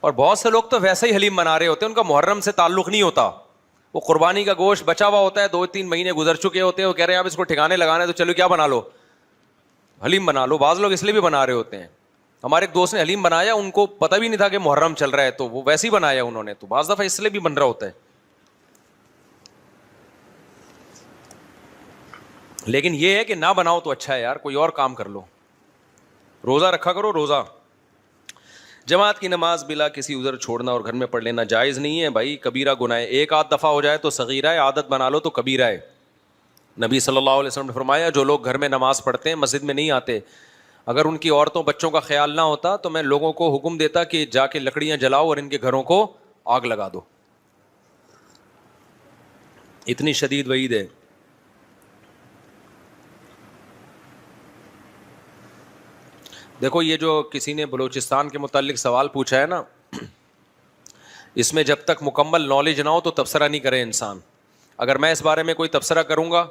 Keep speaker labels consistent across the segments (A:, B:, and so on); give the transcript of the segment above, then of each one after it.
A: اور بہت سے لوگ تو ویسے ہی حلیم بنا رہے ہوتے ہیں, ان کا محرم سے تعلق نہیں ہوتا, وہ قربانی کا گوشت بچا ہوا ہوتا ہے, 2-3 مہینے گزر چکے ہوتے ہیں, وہ کہہ رہے ہیں آپ اس کو ٹھکانے لگانا ہے تو چلو کیا بنا لو, حلیم بنا لو. بعض لوگ اس لیے بھی بنا رہے ہوتے ہیں. ہمارے ایک دوست نے حلیم بنایا, ان کو پتہ بھی نہیں تھا کہ محرم چل رہا ہے, تو وہ ویسے ہی بنایا انہوں نے, تو بعض دفعہ اس لیے بھی بن رہا ہوتا ہے. لیکن یہ ہے کہ نہ بناؤ تو اچھا ہے یار, کوئی اور کام کر لو. روزہ رکھا کرو, روزہ. جماعت کی نماز بلا کسی عذر چھوڑنا اور گھر میں پڑھ لینا جائز نہیں ہے بھائی, کبیرہ گناہ ہے. ایک آدھ دفعہ ہو جائے تو صغیرہ ہے, عادت بنا لو تو کبیرہ ہے. نبی صلی اللہ علیہ وسلم نے فرمایا جو لوگ گھر میں نماز پڑھتے ہیں, مسجد میں نہیں آتے, اگر ان کی عورتوں بچوں کا خیال نہ ہوتا تو میں لوگوں کو حکم دیتا کہ جا کے لکڑیاں جلاؤ اور ان کے گھروں کو آگ لگا دو. اتنی شدید وعید ہے. دیکھو یہ جو کسی نے بلوچستان کے متعلق سوال پوچھا ہے نا, اس میں جب تک مکمل نالج نہ ہو تو تبصرہ نہیں کرے انسان. اگر میں اس بارے میں کوئی تبصرہ کروں گا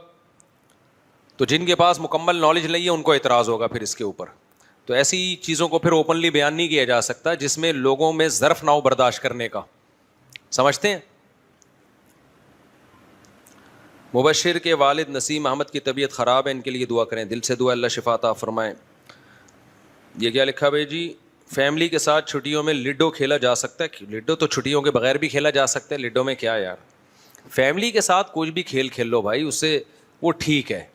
A: تو جن کے پاس مکمل نالج نہیں ہے ان کو اعتراض ہوگا پھر اس کے اوپر. تو ایسی چیزوں کو پھر اوپنلی بیان نہیں کیا جا سکتا جس میں لوگوں میں ظرف نہ ہو برداشت کرنے کا. سمجھتے ہیں؟ مبشر کے والد نسیم احمد کی طبیعت خراب ہے, ان کے لیے دعا کریں, دل سے دعا, اللہ شفا عطا فرمائے. یہ کیا لکھا بھائی جی, فیملی کے ساتھ چھٹیوں میں لڈو کھیلا جا سکتا ہے؟ لڈو تو چھٹیوں کے بغیر بھی کھیلا جا سکتا ہے, لڈو میں کیا یار. فیملی کے ساتھ کوئی بھی کھیل کھیل لو بھائی, اس سے وہ ٹھیک ہے,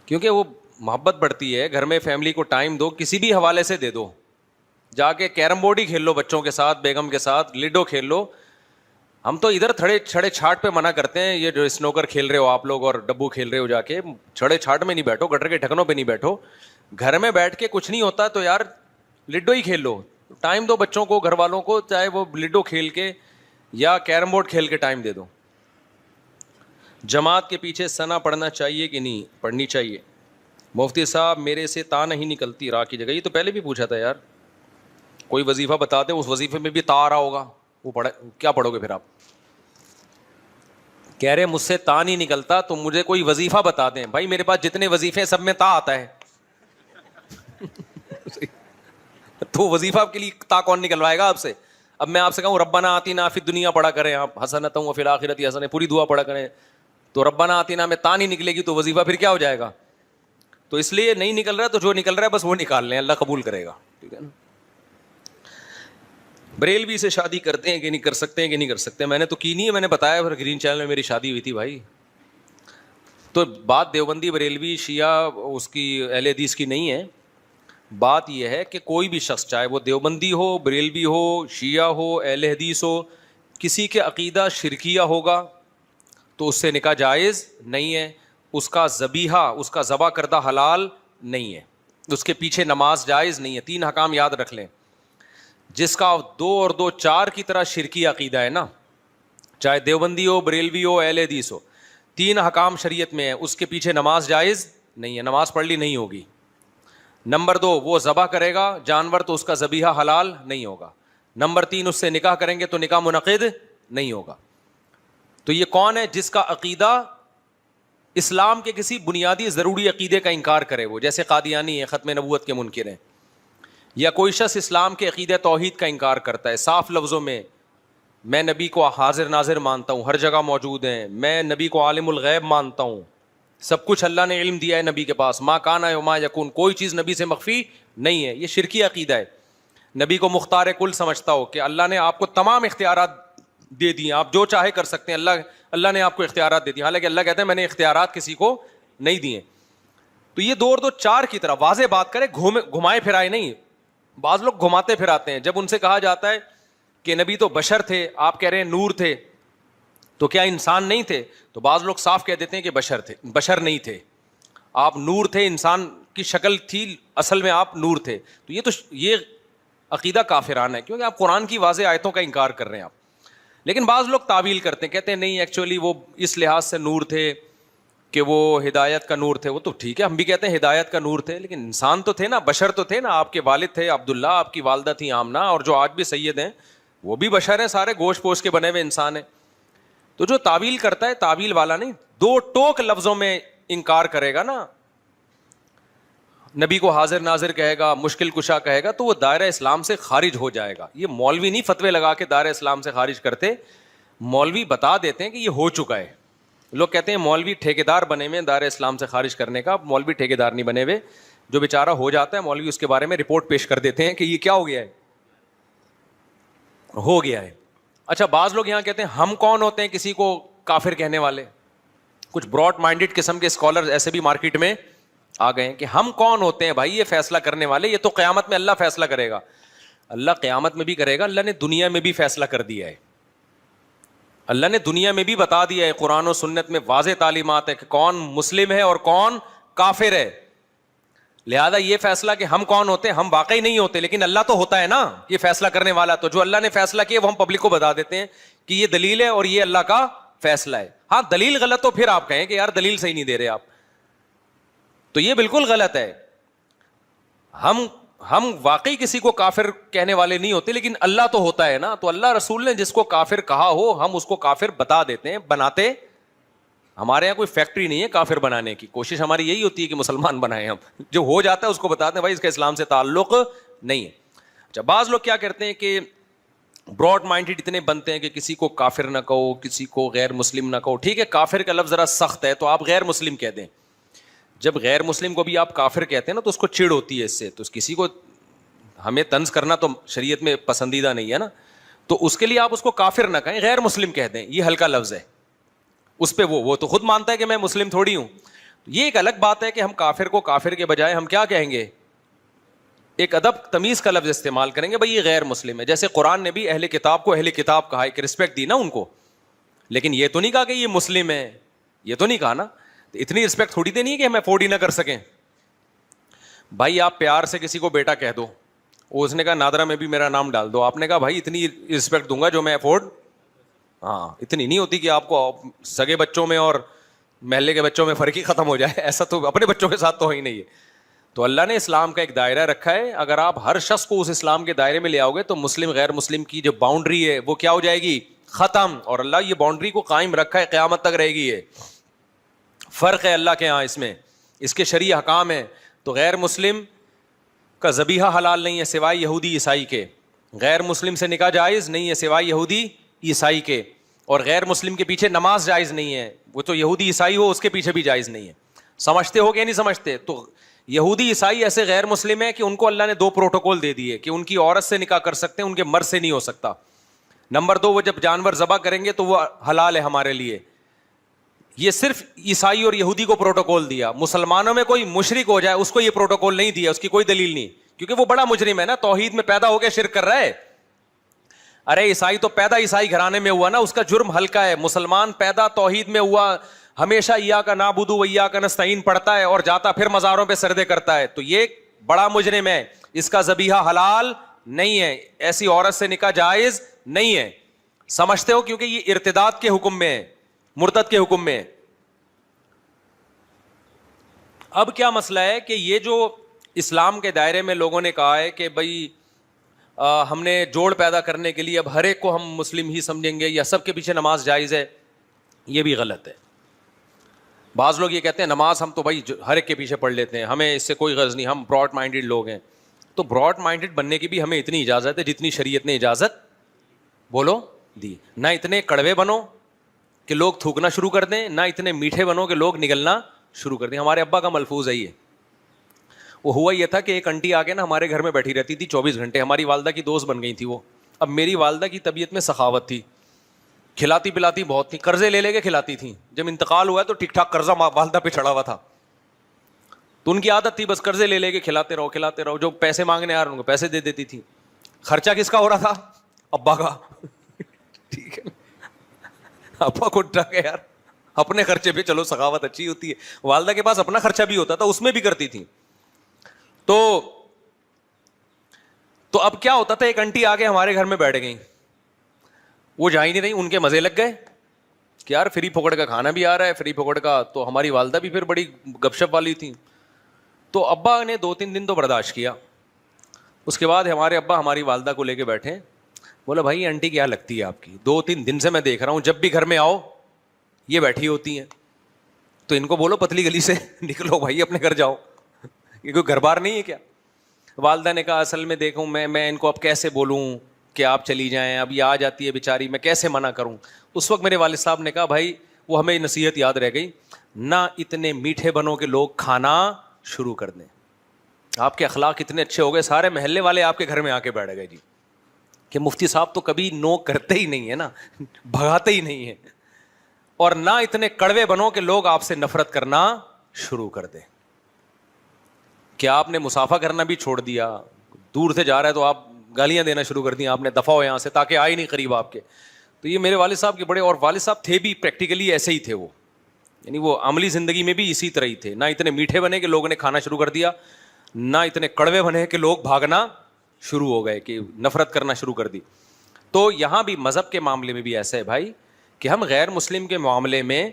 A: کیونکہ وہ محبت بڑھتی ہے. گھر میں فیملی کو ٹائم دو, کسی بھی حوالے سے دے دو. جا کے کیرم بورڈ ہی کھیل لو بچوں کے ساتھ, بیگم کے ساتھ, لڈو کھیل لو. ہم تو ادھر چھڑے چھاٹ پہ منع کرتے ہیں, یہ جو اسنوکر کھیل رہے ہو آپ لوگ اور ڈبو کھیل رہے ہو, جا کے چھڑے چھاٹ میں نہیں بیٹھو, گٹر کے ڈھکنوں پہ نہیں بیٹھو. گھر میں بیٹھ کے کچھ نہیں ہوتا تو یار لڈو ہی کھیل لو. ٹائم دو بچوں کو, گھر والوں کو, چاہے وہ لڈو کھیل کے یا کیرم بورڈ کھیل کے ٹائم دے دو. جماعت کے پیچھے ثنا پڑھنا چاہیے کہ نہیں پڑھنی چاہیے؟ مفتی صاحب میرے سے تا نہیں نکلتی راہ کی جگہ. یہ تو پہلے بھی پوچھا تھا یار, کوئی وظیفہ بتا دیں, اس وظیفے میں بھی تا آ رہا ہوگا, وہ پڑھے کیا پڑھو گے پھر آپ؟ کہہ رہے مجھ سے تا نہیں نکلتا تو مجھے کوئی وظیفہ بتا دیں. بھائی میرے پاس جتنے وظیفے ہیں سب میں تا آتا ہے. تو وظیفہ کے لیے تا کون نکلوائے گا آپ سے؟ اب میں آپ سے کہوں ربنا آتینا فی الدنیا پڑھا کریں آپ, حسنۃ وفی الآخرۃ حسنہ, پوری دعا پڑھا کریں, تو ربنا آتینا میں تا نہیں نکلے گی تو وظیفہ پھر کیا ہو جائے گا؟ تو اس لیے نہیں نکل رہا, تو جو نکل رہا ہے بس وہ نکال لیں, اللہ قبول کرے گا. ٹھیک ہے نا. بریلوی سے شادی کرتے ہیں کہ نہیں کر سکتے ہیں کہ نہیں کر سکتے؟ میں نے تو کی نہیں ہے, میں نے بتایا پھر گرین چینل میں میری شادی ہوئی تھی بھائی. تو بات دیوبندی بریلوی شیعہ اس کی اہل حدیث کی نہیں ہے. بات یہ ہے کہ کوئی بھی شخص, چاہے وہ دیوبندی ہو, بریلوی ہو, شیعہ ہو, اہل حدیث ہو, کسی کے عقیدہ شرکیہ ہوگا تو اس سے نکاح جائز نہیں ہے, اس کا ذبیحہ, اس کا ذبح کردہ حلال نہیں ہے, اس کے پیچھے نماز جائز نہیں ہے. 3 احکام یاد رکھ لیں. جس کا 2 اور 2 4 کی طرح شرکی عقیدہ ہے نا, چاہے دیوبندی ہو, بریلوی ہو, اہل حدیث ہو, 3 احکام شریعت میں ہے, اس کے پیچھے نماز جائز نہیں ہے, نماز پڑھ لی نہیں ہوگی. نمبر 2, وہ ذبح کرے گا جانور تو اس کا ذبیحہ حلال نہیں ہوگا. نمبر 3, اس سے نکاح کریں گے تو نکاح منعقد نہیں ہوگا. تو یہ کون ہے جس کا عقیدہ اسلام کے کسی بنیادی ضروری عقیدے کا انکار کرے, وہ جیسے قادیانی ہے, ختم نبوت کے منکر ہیں, یا کوئی شخص اسلام کے عقیدہ توحید کا انکار کرتا ہے صاف لفظوں میں, میں نبی کو حاضر ناظر مانتا ہوں, ہر جگہ موجود ہیں, میں نبی کو عالم الغیب مانتا ہوں, سب کچھ اللہ نے علم دیا ہے نبی کے پاس, ما کانا وما یکون, کوئی چیز نبی سے مخفی نہیں ہے, یہ شرکی عقیدہ ہے. نبی کو مختار کل سمجھتا ہو کہ اللہ نے آپ کو تمام اختیارات دے دیے, آپ جو چاہے کر سکتے ہیں, اللہ نے آپ کو اختیارات دے دیے, حالانکہ اللہ کہتا ہے میں نے اختیارات کسی کو نہیں دیے. تو یہ 2 اور 2 4 کی طرح واضح بات کرے, گھمائے پھرائے نہیں. بعض لوگ گھماتے پھراتے ہیں. جب ان سے کہا جاتا ہے کہ نبی تو بشر تھے, آپ کہہ رہے ہیں نور تھے, تو کیا انسان نہیں تھے؟ تو بعض لوگ صاف کہہ دیتے ہیں کہ بشر تھے. بشر نہیں تھے, آپ نور تھے, انسان کی شکل تھی, اصل میں آپ نور تھے. تو یہ عقیدہ کافرانہ ہے, کیونکہ آپ قرآن کی واضح آیتوں کا انکار کر رہے ہیں آپ. لیکن بعض لوگ تعویل کرتے ہیں, کہتے ہیں نہیں ایکچولی وہ اس لحاظ سے نور تھے کہ وہ ہدایت کا نور تھے. وہ تو ٹھیک ہے, ہم بھی کہتے ہیں ہدایت کا نور تھے, لیکن انسان تو تھے نا, بشر تو تھے نا. آپ کے والد تھے عبداللہ, آپ کی والدہ تھی آمنہ, اور جو آج بھی سید ہیں وہ بھی بشر ہیں, سارے گوشت پوش کے بنے ہوئے انسان ہیں. تو جو تعویل کرتا ہے, تعویل والا نہیں, 2 ٹوک لفظوں میں انکار کرے گا نا. نبی کو حاضر ناظر کہے گا, مشکل کشا کہے گا, تو وہ دائرہ اسلام سے خارج ہو جائے گا. یہ مولوی نہیں فتوے لگا کے دائرہ اسلام سے خارج کرتے, مولوی بتا دیتے ہیں کہ یہ ہو چکا ہے. لوگ کہتے ہیں مولوی ٹھیکیدار بنے ہوئے دائرہ اسلام سے خارج کرنے کا. مولوی ٹھیکیدار نہیں بنے ہوئے, جو بیچارہ ہو جاتا ہے مولوی اس کے بارے میں رپورٹ پیش کر دیتے ہیں کہ یہ کیا ہو گیا ہے, ہو گیا ہے. اچھا, بعض لوگ یہاں کہتے ہیں ہم کون ہوتے ہیں کسی کو کافر کہنے والے. کچھ براڈ مائنڈیڈ قسم کے اسکالر ایسے بھی مارکیٹ میں آ گئے ہیں کہ ہم کون ہوتے ہیں بھائی یہ فیصلہ کرنے والے, یہ تو قیامت میں اللہ فیصلہ کرے گا. اللہ قیامت میں بھی کرے گا, اللہ نے دنیا میں بھی فیصلہ کر دیا ہے. اللہ نے دنیا میں بھی بتا دیا ہے, قرآن و سنت میں واضح تعلیمات ہے کہ کون مسلم ہے اور کون کافر ہے. لہذا یہ فیصلہ کہ ہم کون ہوتے ہیں, ہم واقعی نہیں ہوتے, لیکن اللہ تو ہوتا ہے نا یہ فیصلہ کرنے والا. تو جو اللہ نے فیصلہ کیا وہ ہم پبلک کو بتا دیتے ہیں کہ یہ دلیل ہے اور یہ اللہ کا فیصلہ ہے. ہاں دلیل غلط تو پھر آپ کہیں کہ یار دلیل صحیح نہیں دے رہے آپ, تو یہ بالکل غلط ہے. ہم واقعی کسی کو کافر کہنے والے نہیں ہوتے, لیکن اللہ تو ہوتا ہے نا. تو اللہ رسول نے جس کو کافر کہا ہو ہم اس کو کافر بتا دیتے ہیں, بناتے. ہمارے یہاں کوئی فیکٹری نہیں ہے کافر بنانے کی, کوشش ہماری یہی ہوتی ہے کہ مسلمان بنائیں ہم. جو ہو جاتا ہے اس کو بتاتے ہیں بھائی اس کا اسلام سے تعلق نہیں ہے. اچھا, بعض لوگ کیا کرتے ہیں کہ براڈ مائنڈیڈ اتنے بنتے ہیں کہ کسی کو کافر نہ کہو, کسی کو غیر مسلم نہ کہو. ٹھیک ہے, کافر کا لفظ ذرا سخت ہے تو آپ غیر مسلم کہہ دیں. جب غیر مسلم کو بھی آپ کافر کہتے ہیں نا تو اس کو چڑ ہوتی ہے اس سے. تو کسی کو ہمیں طنز کرنا تو شریعت میں پسندیدہ نہیں ہے نا, تو اس کے لیے آپ اس کو کافر نہ کہیں, غیر مسلم کہہ دیں. یہ ہلکا لفظ ہے, اس پہ وہ تو خود مانتا ہے کہ میں مسلم تھوڑی ہوں. یہ ایک الگ بات ہے کہ ہم کافر کو کافر کے بجائے ہم کیا کہیں گے, ایک ادب تمیز کا لفظ استعمال کریں گے, بھائی یہ غیر مسلم ہے. جیسے قرآن نے بھی اہل کتاب کو اہل کتاب کہا, ایک رسپیکٹ دی نا ان کو, لیکن یہ تو نہیں کہا کہ یہ مسلم ہے, یہ تو نہیں کہا نا. اتنی رسپیکٹ تھوڑی دینی ہے کہ ہم افورڈ ہی نہ کر سکیں. بھائی آپ پیار سے کسی کو بیٹا کہہ دو, اس نے کہا نادرا میں بھی میرا نام ڈال دو. آپ نے کہا بھائی اتنی رسپیکٹ دوں گا جو میں افورڈ, ہاں اتنی نہیں ہوتی کہ آپ کو سگے بچوں میں اور محلے کے بچوں میں فرق ہی ختم ہو جائے. ایسا تو اپنے بچوں کے ساتھ تو ہی نہیں ہے. تو اللہ نے اسلام کا ایک دائرہ رکھا ہے, اگر آپ ہر شخص کو اس اسلام کے دائرے میں لے آؤ گے تو مسلم غیر مسلم کی جو باؤنڈری ہے وہ کیا ہو جائے گی, ختم. اور اللہ یہ باؤنڈری کو قائم رکھا ہے, قیامت تک رہے گی. یہ فرق ہے اللہ کے ہاں, اس میں اس کے شرعی احکام ہیں. تو غیر مسلم کا ذبیحہ حلال نہیں ہے سوائے یہودی عیسائی کے, غیر مسلم سے نکاح جائز نہیں ہے سوائے یہودی عیسائی کے, اور غیر مسلم کے پیچھے نماز جائز نہیں ہے. وہ تو یہودی عیسائی ہو اس کے پیچھے بھی جائز نہیں ہے. سمجھتے ہو کہ نہیں سمجھتے؟ تو یہودی عیسائی ایسے غیر مسلم ہے کہ ان کو اللہ نے 2 پروٹوکول دے دیے کہ ان کی عورت سے نکاح کر سکتے ہیں, ان کے مرد سے نہیں ہو سکتا. نمبر 2, وہ جب جانور ذبح کریں گے تو وہ حلال ہے ہمارے لیے. یہ صرف عیسائی اور یہودی کو پروٹوکول دیا. مسلمانوں میں کوئی مشرک ہو جائے اس کو یہ پروٹوکول نہیں دیا, اس کی کوئی دلیل نہیں, کیونکہ وہ بڑا مجرم ہے نا, توحید میں پیدا ہو کے شرک کر رہا ہے. ارے عیسائی تو پیدا عیسائی گھرانے میں ہوا نا, اس کا جرم ہلکا ہے. مسلمان پیدا توحید میں ہوا, ہمیشہ ایاک نعبد و ایاک نستعین پڑھتا ہے اور جاتا پھر مزاروں پہ سجدے کرتا ہے, تو یہ بڑا مجرم ہے. اس کا ذبیحہ حلال نہیں ہے, ایسی عورت سے نکاح جائز نہیں ہے. سمجھتے ہو؟ کیونکہ یہ ارتداد کے حکم میں ہے, مرتد کے حکم میں. اب کیا مسئلہ ہے کہ یہ جو اسلام کے دائرے میں لوگوں نے کہا ہے کہ بھائی ہم نے جوڑ پیدا کرنے کے لیے اب ہر ایک کو ہم مسلم ہی سمجھیں گے یا سب کے پیچھے نماز جائز ہے, یہ بھی غلط ہے. بعض لوگ یہ کہتے ہیں نماز ہم تو بھائی ہر ایک کے پیچھے پڑھ لیتے ہیں, ہمیں اس سے کوئی غرض نہیں, ہم براڈ مائنڈیڈ لوگ ہیں. تو براڈ مائنڈیڈ بننے کی بھی ہمیں اتنی اجازت ہے جتنی شریعت نے اجازت بولو دی. نہ اتنے کڑوے بنو کہ لوگ تھوکنا شروع کر دیں, نہ اتنے میٹھے بنو کہ لوگ نگلنا شروع کر دیں. ہمارے ابا کا ملفوظ ہے یہ. وہ ہوا یہ تھا کہ ایک انٹی آ کے نا ہمارے گھر میں بیٹھی رہتی تھی 24 گھنٹے, ہماری والدہ کی دوست بن گئی تھی وہ. اب میری والدہ کی طبیعت میں سخاوت تھی, کھلاتی پلاتی بہت تھی, قرضے لے کے کھلاتی تھیں. جب انتقال ہوا تو ٹھیک ٹھاک قرضہ والدہ پہ چڑھا ہوا تھا, تو ان کی عادت تھی بس قرضے لے کے کھلاتے رہو. جو پیسے مانگنے آ رہے ان کو پیسے دے دیتی تھی. خرچہ کس کا ہو رہا تھا؟ ابا کا. ٹھیک ہے, ابا کو ڈر گیا یار اپنے خرچے پہ, چلو سخاوت اچھی ہوتی ہے. والدہ کے پاس اپنا خرچہ بھی ہوتا تھا, اس میں بھی کرتی تھی. تو اب کیا ہوتا تھا, ایک انٹی آ کے ہمارے گھر میں بیٹھ گئی, وہ جا ہی نہیں رہی, ان کے مزے لگ گئے کہ یار فری پھوکڑ کا کھانا بھی آ رہا ہے, فری پھوکڑ کا. تو ہماری والدہ بھی پھر بڑی گپ شپ والی تھی, تو ابا نے 2-3 دن تو برداشت کیا. اس کے بعد ہمارے ابا ہماری والدہ کو لے کے بیٹھے, بولا بھائی انٹی کیا لگتی ہے آپ کی, 2-3 دن سے میں دیکھ رہا ہوں جب بھی گھر میں آؤ یہ بیٹھی ہوتی ہیں, تو ان کو بولو پتلی گلی سے نکلو بھائی, اپنے گھر جاؤ. یہ کوئی گھر بار نہیں ہے کیا؟ والدہ نے کہا اصل میں دیکھوں میں ان کو اب کیسے بولوں کہ آپ چلی جائیں, اب یہ آ جاتی ہے بیچاری, میں کیسے منع کروں. اس وقت میرے والد صاحب نے کہا بھائی وہ ہمیں نصیحت یاد رہ گئی, نہ اتنے میٹھے بنو کہ لوگ کھانا شروع کر دیں. آپ کے اخلاق اتنے اچھے ہو گئے, سارے محلے والے آپ کے گھر میں آ کے بیٹھ گئے جی, کہ مفتی صاحب تو کبھی نو کرتے ہی نہیں ہے نا, بھگاتے ہی نہیں ہے. اور نہ اتنے کڑوے بنو کہ لوگ آپ سے نفرت کرنا شروع کر دیں. کیا آپ نے مسافہ کرنا بھی چھوڑ دیا؟ دور سے جا رہا ہے تو آپ گالیاں دینا شروع کر دیا آپ نے, دفعہ ہو یہاں سے, تاکہ آئے نہیں قریب آپ کے. تو یہ میرے والد صاحب کے بڑے, اور والد صاحب تھے بھی پریکٹیکلی ایسے ہی تھے وہ, یعنی وہ عملی زندگی میں بھی اسی طرح ہی تھے. نہ اتنے میٹھے بنے کہ لوگوں نے کھانا شروع کر دیا, نہ اتنے کڑوے بنے کہ لوگ بھاگنا شروع ہو گئے, کہ نفرت کرنا شروع کر دی. تو یہاں بھی مذہب کے معاملے میں بھی ایسا ہے بھائی کہ ہم غیر مسلم کے معاملے میں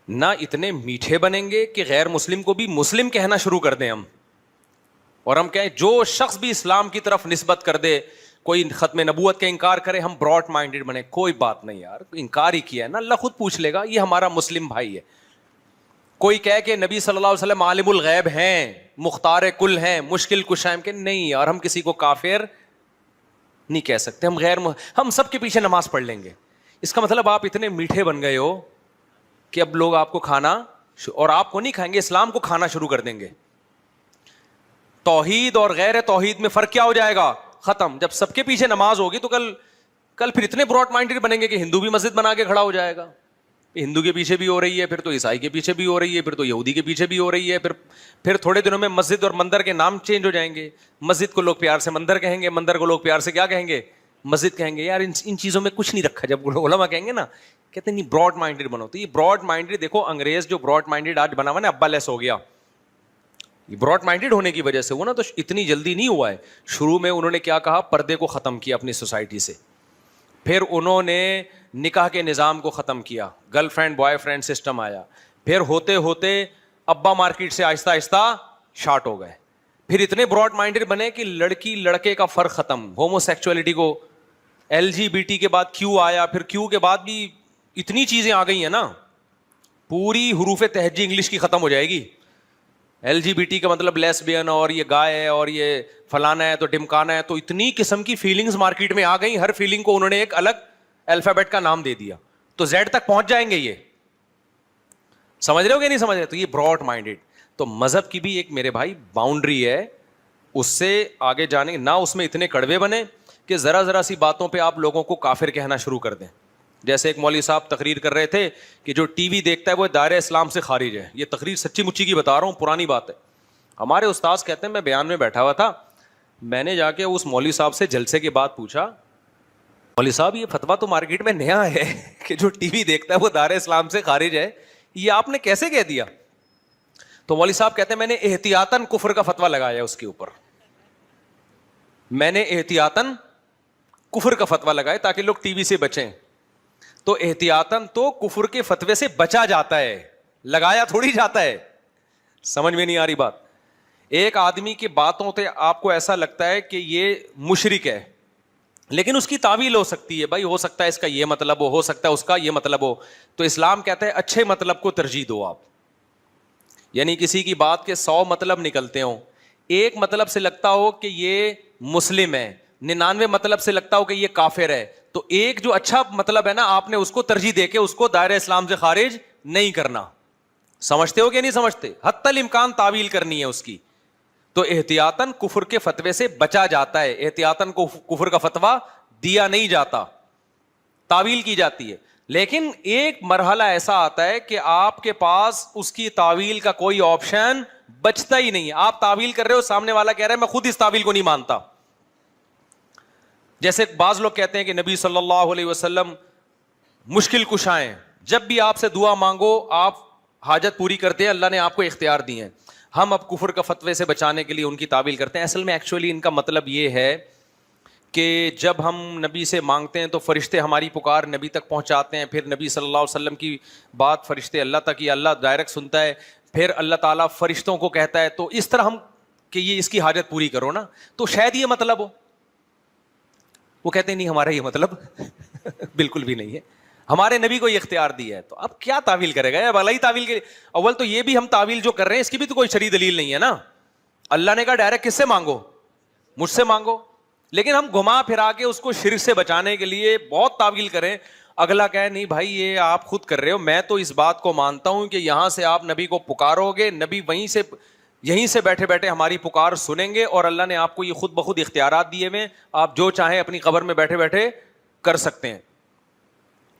A: نہ اتنے میٹھے بنیں گے کہ غیر مسلم کو بھی مسلم کہنا شروع کر دیں ہم, اور ہم کہیں جو شخص بھی اسلام کی طرف نسبت کر دے, کوئی ختم نبوت کا انکار کرے, ہم براڈ مائنڈیڈ بنے. کوئی بات نہیں یار, انکار ہی کیا ہے نا, اللہ خود پوچھ لے گا, یہ ہمارا مسلم بھائی ہے. کوئی کہے کہ نبی صلی اللہ علیہ وسلم عالم الغیب ہیں, مختار کل ہیں, مشکل کشا ہیں, کہ نہیں یار ہم کسی کو کافر نہیں کہہ سکتے. ہم سب کے پیچھے نماز پڑھ لیں گے. اس کا مطلب آپ اتنے میٹھے بن گئے ہو کہ اب لوگ آپ کو کھانا, اور آپ کو نہیں کھائیں گے, اسلام کو کھانا شروع کر دیں گے. توحید اور غیر توحید میں فرق کیا ہو جائے گا؟ ختم. جب سب کے پیچھے نماز ہوگی تو کل پھر اتنے براڈ مائنڈیڈ بنیں گے کہ ہندو بھی مسجد بنا کے کھڑا ہو جائے گا. ہندو کے پیچھے بھی ہو رہی ہے, پھر تو عیسائی کے پیچھے بھی ہو رہی ہے, پھر تو یہودی کے پیچھے بھی ہو رہی ہے, پھر تھوڑے دنوں میں مسجد اور مندر کے نام چینج ہو جائیں گے. مسجد کو لوگ پیار سے مندر کہیں گے, مندر کو لوگ پیار سے کیا کہیں گے؟ مسجد کہیں گے. یار ان چیزوں میں کچھ نہیں رکھا. جب علماء کہیں گے نا, کہتے ہیں نہیں براڈ مائنڈیڈ بنو. تو یہ براڈ مائنڈیڈ, دیکھو انگریز جو براڈ مائنڈیڈ آج بنا ہوا نا, ابا لیس ہو گیا, یہ براڈ مائنڈیڈ ہونے کی وجہ سے ہوا نا. تو اتنی جلدی نہیں ہوا ہے. شروع میں انہوں نے کیا کہا, پردے کو ختم کیا اپنی سوسائٹی سے. پھر انہوں نے نکاح کے نظام کو ختم کیا, girl friend boy friend system آیا. پھر ہوتے ہوتے ابا مارکیٹ سے آہستہ آہستہ شارٹ ہو گئے. پھر اتنے براڈ مائنڈیڈ بنے کہ لڑکی لڑکے کا فرق ختم, ہومو سیکچولیٹی کو, ایل جی بی ٹی کے بعد کیو آیا, پھر کیو کے بعد بھی اتنی چیزیں آ گئی ہیں نا, پوری حروف تہجی انگلش کی ختم ہو جائے گی. ایل جی بی ٹی کا مطلب لیسبین, اور یہ گائے ہے, اور یہ فلانا ہے, تو ڈمکانا ہے. تو اتنی قسم کی فیلنگز مارکیٹ میں آ گئی, ہر فیلنگ کو انہوں نے ایک الگ الفابیٹ کا نام دے دیا. تو زیڈ تک پہنچ جائیں گے. یہ سمجھ رہے ہو کہ نہیں سمجھ رہے؟ تو یہ براڈ مائنڈیڈ. تو مذہب کی بھی ایک میرے بھائی باؤنڈری ہے, اس سے آگے جانے نہ اس میں اتنے کڑوے بنے کہ ذرا سی باتوں پہ آپ لوگوں کو کافر کہنا شروع کر دیں. جیسے ایک مولوی صاحب تقریر کر رہے تھے کہ جو ٹی وی دیکھتا ہے وہ دائرہ اسلام سے خارج ہے. یہ تقریر سچی مچی کی بتا رہا ہوں, پرانی بات ہے. ہمارے استاذ کہتے ہیں میں بیان میں بیٹھا ہوا تھا, میں نے جا کے اس مولوی صاحب سے جلسے کے بعد پوچھا, مولوی صاحب یہ فتویٰ تو مارکیٹ میں نیا ہے کہ جو ٹی وی دیکھتا ہے وہ دائرہ اسلام سے خارج ہے, یہ آپ نے کیسے کہہ دیا؟ تو مولوی صاحب کہتے ہیں میں نے احتیاطاً کفر کا فتویٰ لگایا اس کے اوپر. میں نے احتیاطاً کفر کا فتویٰ لگایا تاکہ لوگ ٹی وی سے بچیں. تو احتیاطاً تو کفر کے فتوے سے بچا جاتا ہے, لگایا تھوڑی جاتا ہے. سمجھ میں نہیں آ رہی بات؟ ایک آدمی کی باتوں سے آپ کو ایسا لگتا ہے کہ یہ مشرک ہے, لیکن اس کی تعویل ہو سکتی ہے. بھائی ہو سکتا ہے اس کا یہ مطلب ہو سکتا ہے اس کا یہ مطلب ہو. تو اسلام کہتا ہے اچھے مطلب کو ترجیح دو آپ. یعنی کسی کی بات کے 100 مطلب نکلتے ہوں, ایک مطلب سے لگتا ہو کہ یہ مسلم ہے, 99 مطلب سے لگتا ہو کہ یہ کافر ہے, تو ایک جو اچھا مطلب ہے نا, آپ نے اس کو ترجیح دے کے اس کو دائرہ اسلام سے خارج نہیں کرنا. سمجھتے ہو کہ نہیں سمجھتے؟ حتی الامکان تعویل کرنی ہے اس کی. تو احتیاطاً کفر کے فتوے سے بچا جاتا ہے, احتیاطاً کفر کا فتویٰ دیا نہیں جاتا, تعویل کی جاتی ہے. لیکن ایک مرحلہ ایسا آتا ہے کہ آپ کے پاس اس کی تعویل کا کوئی آپشن بچتا ہی نہیں. آپ تعویل کر رہے ہو, سامنے والا کہہ رہا ہے میں خود اس تعویل کو نہیں مانتا. جیسے بعض لوگ کہتے ہیں کہ نبی صلی اللہ علیہ وسلم مشکل کشا ہیں, جب بھی آپ سے دعا مانگو آپ حاجت پوری کرتے ہیں, اللہ نے آپ کو اختیار دیے ہیں. ہم اب کفر کا فتوے سے بچانے کے لیے ان کی تعویل کرتے ہیں. اصل میں ایکچولی ان کا مطلب یہ ہے کہ جب ہم نبی سے مانگتے ہیں تو فرشتے ہماری پکار نبی تک پہنچاتے ہیں, پھر نبی صلی اللہ علیہ وسلم کی بات فرشتے اللہ تک, یا اللہ ڈائریکٹ سنتا ہے, پھر اللہ تعالیٰ فرشتوں کو کہتا ہے. تو اس طرح ہم کہ یہ اس کی حاجت پوری کرو نا, تو شاید یہ مطلب ہو. وہ کہتے ہیں نہیں ہمارا یہ مطلب بالکل بھی نہیں ہے, ہمارے نبی کو یہ اختیار دیا ہے. تو اب کیا تعویل کرے گا؟ اب الہی تعویل کے اول تو یہ بھی ہم تعویل جو کر رہے ہیں اس کی بھی تو کوئی شرعی دلیل نہیں ہے نا. اللہ نے کہا ڈائریکٹ کس سے مانگو؟ مجھ سے مانگو. لیکن ہم گھما پھرا کے اس کو شرک سے بچانے کے لیے بہت تعویل کریں. اگلا کہے نہیں بھائی یہ آپ خود کر رہے ہو, میں تو اس بات کو مانتا ہوں کہ یہاں سے آپ نبی کو پکارو گے, نبی یہیں سے بیٹھے بیٹھے ہماری پکار سنیں گے, اور اللہ نے آپ کو یہ خود بخود اختیارات دیے ہوئے, آپ جو چاہیں اپنی قبر میں بیٹھے بیٹھے کر سکتے ہیں,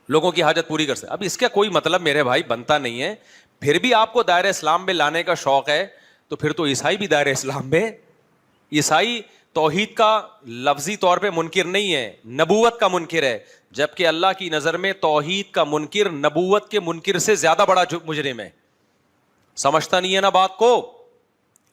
A: لوگوں کی حاجت پوری کر سکتے. اب اس کا کوئی مطلب میرے بھائی بنتا نہیں ہے. پھر بھی آپ کو دائرہ اسلام میں لانے کا شوق ہے تو پھر تو عیسائی بھی دائرہ اسلام میں. عیسائی توحید کا لفظی طور پہ منکر نہیں ہے, نبوت کا منکر ہے, جبکہ اللہ کی نظر میں توحید کا منکر نبوت کے منکر سے زیادہ بڑا مجرم ہے. سمجھتا نہیں ہے نا بات کو.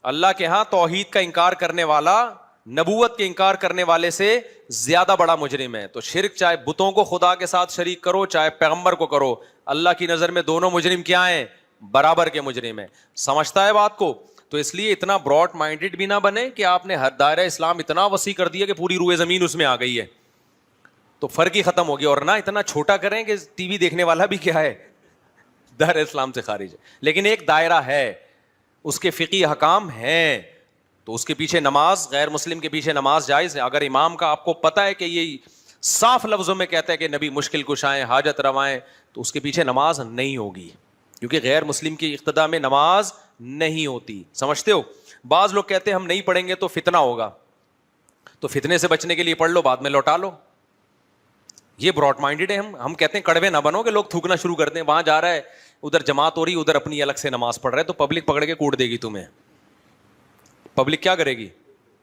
A: اللہ کے ہاں توحید کا انکار کرنے والا نبوت کے انکار کرنے والے سے زیادہ بڑا مجرم ہے. تو شرک چاہے بتوں کو خدا کے ساتھ شریک کرو چاہے پیغمبر کو کرو, اللہ کی نظر میں دونوں مجرم کیا ہیں؟ برابر کے مجرم ہیں. سمجھتا ہے بات کو؟ تو اس لیے اتنا براڈ مائنڈڈ بھی نہ بنے کہ آپ نے ہر دائرہ اسلام اتنا وسیع کر دیا کہ پوری روئے زمین اس میں آ گئی ہے, تو فرق ہی ختم ہو گیا. اور نہ اتنا چھوٹا کریں کہ ٹی وی دیکھنے والا بھی کیا ہے؟ دائرہ اسلام سے خارج ہے. لیکن ایک دائرہ ہے, اس کے فقہی احکام ہیں, تو اس کے پیچھے نماز, غیر مسلم کے پیچھے نماز جائز ہے. اگر امام کا آپ کو پتہ ہے کہ یہ صاف لفظوں میں کہتا ہے کہ نبی مشکل کشائیں حاجت روائیں, تو اس کے پیچھے نماز نہیں ہوگی, کیونکہ غیر مسلم کی اقتداء میں نماز نہیں ہوتی. سمجھتے ہو؟ بعض لوگ کہتے ہیں ہم نہیں پڑھیں گے تو فتنہ ہوگا, تو فتنے سے بچنے کے لیے پڑھ لو, بعد میں لوٹا لو. یہ براڈ مائنڈڈ ہے. ہم کہتے ہیں کڑوے نہ بنو کہ لوگ تھوکنا شروع کر دیں, وہاں جا رہا ہے ادھر جماعت ہو رہی, ادھر اپنی الگ سے نماز پڑھ رہا ہے, تو پبلک پکڑ کے کوٹ دے گی تمہیں. پبلک کیا کرے گی؟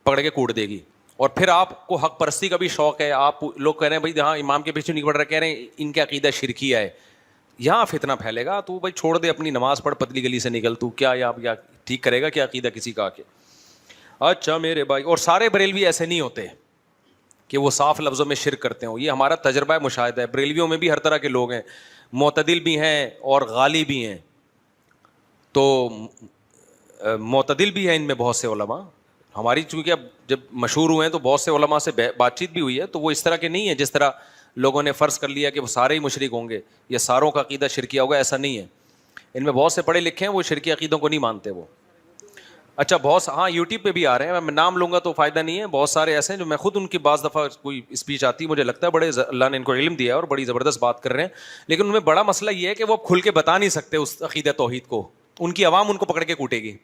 A: پکڑ کے کوٹ دے گی. اور پھر آپ کو حق پرستی کا بھی شوق ہے, آپ لوگ کہہ رہے ہیں بھائی ہاں امام کے پیچھے نہیں پڑھ رہے, کہہ رہے ہیں ان کا عقیدہ شرکیہ ہے, یہاں فتنہ پھیلے گا. تو بھائی چھوڑ دے, اپنی نماز پڑھ, پتلی گلی سے نکل, تو کیا یا ٹھیک کرے گا کیا عقیدہ کسی کا آ کے؟ اچھا میرے بھائی, اور سارے بریلوی ایسے نہیں ہوتے کہ وہ صاف لفظوں میں شرک کرتے ہوں. یہ ہمارا تجربہ مشاہدہ ہے, بریلویوں میں بھی ہر طرح کے لوگ ہیں, معتدل بھی ہیں اور غالی بھی ہیں. تو معتدل بھی ہیں ان میں بہت سے علماء. ہماری چونکہ اب جب مشہور ہوئے ہیں تو بہت سے علماء سے بات چیت بھی ہوئی ہے, تو وہ اس طرح کے نہیں ہے جس طرح لوگوں نے فرض کر لیا کہ وہ سارے ہی مشرک ہوں گے یا ساروں کا عقیدہ شرکیہ ہوگا. ایسا نہیں ہے. ان میں بہت سے پڑھے لکھے ہیں, وہ شرکی عقیدوں کو نہیں مانتے وہ. اچھا بہت ہاں یوٹیوب پہ بھی آ رہے ہیں, میں نام لوں گا تو فائدہ نہیں ہے. بہت سارے ایسے ہیں جو میں خود ان کی بعض دفعہ کوئی اسپیچ آتی ہے, مجھے لگتا ہے بڑے اللہ نے ان کو علم دیا ہے اور بڑی زبردست بات کر رہے ہیں, لیکن ان میں بڑا مسئلہ یہ ہے کہ وہ کھل کے بتا نہیں سکتے اس عقیدہ توحید کو. ان کی عوام ان کو پکڑ کے کوٹے گی.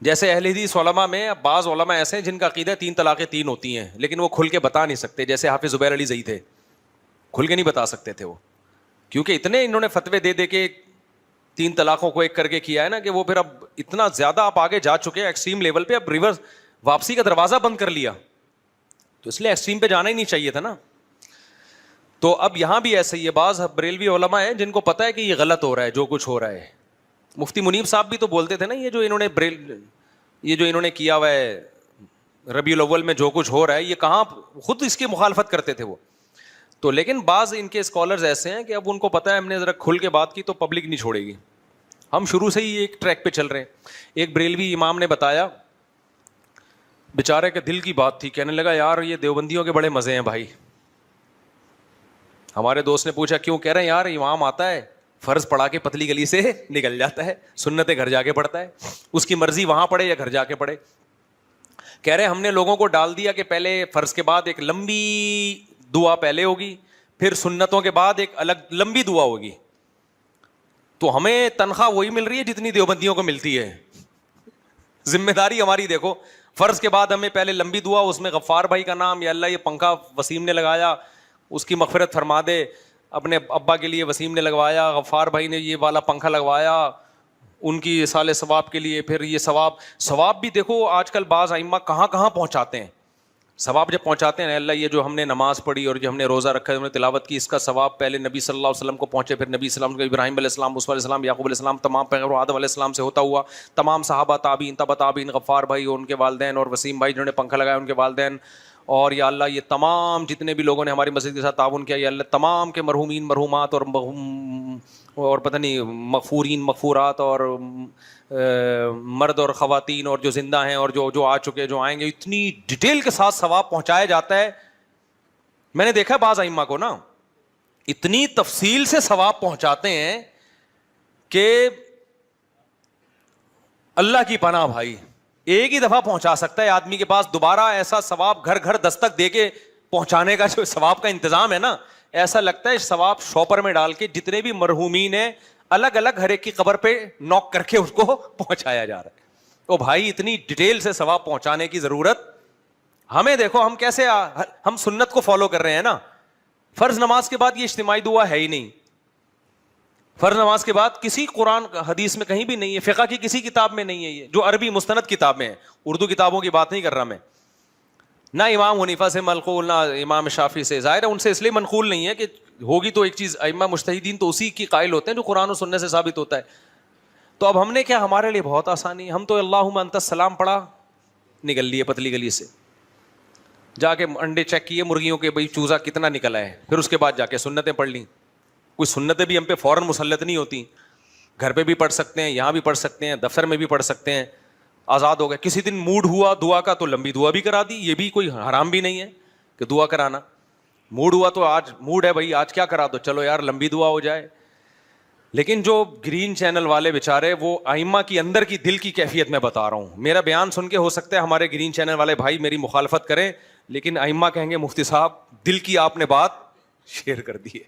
A: جیسے اہل حدیث علماء میں بعض علماء ایسے ہیں جن کا عقیدہ 3 طلاقیں 3 ہوتی ہیں, لیکن وہ کھل کے بتا نہیں سکتے. جیسے حافظ زبیر علی زئی تھے, کھل کے نہیں بتا سکتے تھے وہ, کیونکہ اتنے انہوں نے فتوے دے دے کے 3 طلاقوں کو ایک کر کے کیا ہے نا, کہ وہ پھر اب اتنا زیادہ آپ آگے جا چکے ہیں ایکسٹریم لیول پہ, اب ریورس واپسی کا دروازہ بند کر لیا. تو اس لیے ایکسٹریم پہ جانا ہی نہیں چاہیے تھا نا. تو اب یہاں بھی ایسے ہی ہے, بعض بریلوی علماء ہیں جن کو پتہ ہے کہ یہ غلط ہو رہا ہے جو کچھ ہو رہا ہے. مفتی منیب صاحب بھی تو بولتے تھے نا, یہ جو انہوں نے کیا ہوا ہے ربیع الاول میں جو کچھ ہو رہا ہے, یہ کہاں خود اس کی مخالفت کرتے تھے وہ. تو لیکن بعض ان کے اسکالرز ایسے ہیں کہ اب ان کو پتہ ہے ہم نے ذرا کھل کے بات کی تو پبلک نہیں چھوڑے گی. ہم شروع سے ہی ایک ٹریک پہ چل رہے ہیں. ایک بریلوی امام نے بتایا, بیچارے کے دل کی بات تھی, کہنے لگا یار یہ دیوبندیوں کے بڑے مزے ہیں بھائی. ہمارے دوست نے پوچھا کیوں؟ کہہ رہے ہیں یار امام آتا ہے, فرض پڑھا کے پتلی گلی سے نکل جاتا ہے, سنتیں گھر جا کے پڑھتا ہے, اس کی مرضی وہاں پڑھے یا گھر جا کے پڑھے. کہہ رہے ہم نے لوگوں کو ڈال دیا کہ پہلے فرض کے بعد ایک لمبی دعا پہلے ہوگی, پھر سنتوں کے بعد ایک الگ لمبی دعا ہوگی, تو ہمیں تنخواہ وہی مل رہی ہے جتنی دیوبندیوں کو ملتی ہے. ذمہ داری ہماری دیکھو, فرض کے بعد ہمیں پہلے لمبی دعا, اس میں غفار بھائی کا نام, یا اللہ یہ پنکھا وسیم نے لگایا اس کی مغفرت فرما دے, اپنے ابا کے لیے وسیم نے لگوایا, غفار بھائی نے یہ والا پنکھا لگوایا ان کی اصال ثواب کے لیے, پھر یہ ثواب بھی دیکھو آج کل بعض ائمہ کہاں کہاں پہنچاتے ہیں. ثواب جب پہنچاتے ہیں, اللہ یہ جو ہم نے نماز پڑھی اور جو ہم نے روزہ رکھا ہے, ہم نے تلاوت کی, اس کا ثواب پہلے نبی صلی اللہ علیہ وسلم کو پہنچے, پھر نبی صلی اللہ علیہ وسلم, ابراہیم علیہ السلام, موسیٰ علیہ السلام, یعقوب علیہ السلام, تمام پیغمبروں, آدم علیہ السلام سے ہوتا ہوا تمام صحابہ, تابعین, تبع تابعین, غفار بھائی اور ان کے والدین, اور وسیم بھائی جنہوں نے پنکھا لگایا ان کے والدین, اور یا اللہ یہ تمام جتنے بھی لوگوں نے ہماری مسجد کے ساتھ تعاون کیا, یا اللہ تمام کے مرحومین مرحومات اور پتہ نہیں مغفورین مغفورات, اور مرد اور خواتین, اور جو زندہ ہیں اور جو آ چکے جو آئیں گے, اتنی ڈیٹیل کے ساتھ ثواب پہنچایا جاتا ہے. میں نے دیکھا بعض ائمہ کو نا اتنی تفصیل سے ثواب پہنچاتے ہیں کہ اللہ کی پناہ بھائی, ایک ہی دفعہ پہنچا سکتا ہے آدمی کے پاس، دوبارہ ایسا ثواب گھر گھر دستک دے کے پہنچانے کا جو ثواب کا انتظام ہے نا، ایسا لگتا ہے ثواب شاپر میں ڈال کے جتنے بھی مرحومین ہیں الگ الگ ہر ایک کی قبر پہ نوک کر کے اس کو پہنچایا جا رہا ہے. تو بھائی اتنی ڈیٹیل سے ثواب پہنچانے کی ضرورت ہمیں، دیکھو ہم کیسے ہم سنت کو فالو کر رہے ہیں نا. فرض نماز کے بعد یہ اجتماعی دعا ہے ہی نہیں، فرض نماز کے بعد کسی قرآن حدیث میں کہیں بھی نہیں ہے، فقہ کی کسی کتاب میں نہیں ہے، یہ جو عربی مستند کتاب میں ہے، اردو کتابوں کی بات نہیں کر رہا میں. نہ امام حنیفہ سے منقول، نہ امام شافعی سے. ظاہر ہے ان سے اس لیے منقول نہیں ہے کہ ہوگی تو ایک چیز، ائمہ مجتہدین تو اسی کی قائل ہوتے ہیں جو قرآن و سنت سے ثابت ہوتا ہے. تو اب ہم نے کیا، ہمارے لیے بہت آسانی ہے، ہم تو اللہم انت السلام پڑھا، نکل لیے پتلی گلی سے، جا کے انڈے چیک کیے مرغیوں کے، بھائی چوزا کتنا نکلا ہے، پھر اس کے بعد جا کے سنتیں پڑھ لیں. کوئی سنتیں بھی ہم پہ فوراً مسلط نہیں ہوتی، گھر پہ بھی پڑھ سکتے ہیں، یہاں بھی پڑھ سکتے ہیں، دفتر میں بھی پڑھ سکتے ہیں، آزاد ہو گئے. کسی دن موڈ ہوا دعا کا تو لمبی دعا بھی کرا دی، یہ بھی کوئی حرام بھی نہیں ہے کہ دعا کرانا. موڈ ہوا تو آج موڈ ہے بھائی آج کیا کرا دو، چلو یار لمبی دعا ہو جائے. لیکن جو گرین چینل والے بیچارے، وہ ائمہ کی اندر کی دل کی کیفیت میں بتا رہا ہوں. میرا بیان سن کے ہو سکتا ہے ہمارے گرین چینل والے بھائی میری مخالفت کریں، لیکن ائمہ کہیں گے مفتی صاحب دل کی آپ نے بات شیئر کر دی ہے.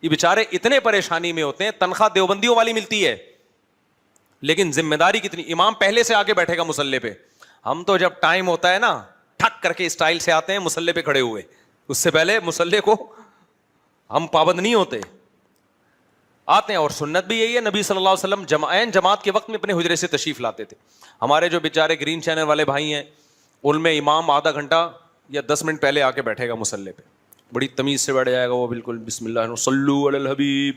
A: یہ بیچارے اتنے پریشانی میں ہوتے ہیں، تنخواہ دیوبندیوں والی ملتی ہے لیکن ذمہ داری کتنی. امام پہلے سے آگے بیٹھے گا مصلی پہ، ہم تو جب ٹائم ہوتا ہے نا ٹھک کر کے اسٹائل سے آتے ہیں مصلی پہ کھڑے ہوئے، اس سے پہلے مصلی کو ہم پابند نہیں ہوتے، آتے ہیں. اور سنت بھی یہی ہے، نبی صلی اللہ علیہ وسلم جماعت کے وقت میں اپنے حجرے سے تشریف لاتے تھے. ہمارے جو بیچارے گرین چینل والے بھائی ہیں ان میں امام آدھا گھنٹہ یا 10 منٹ پہلے آ کے بیٹھے گا مصلی پہ، بڑی تمیز سے بیٹھ جائے گا وہ، بالکل بسم اللہ صلو علی الحبیب،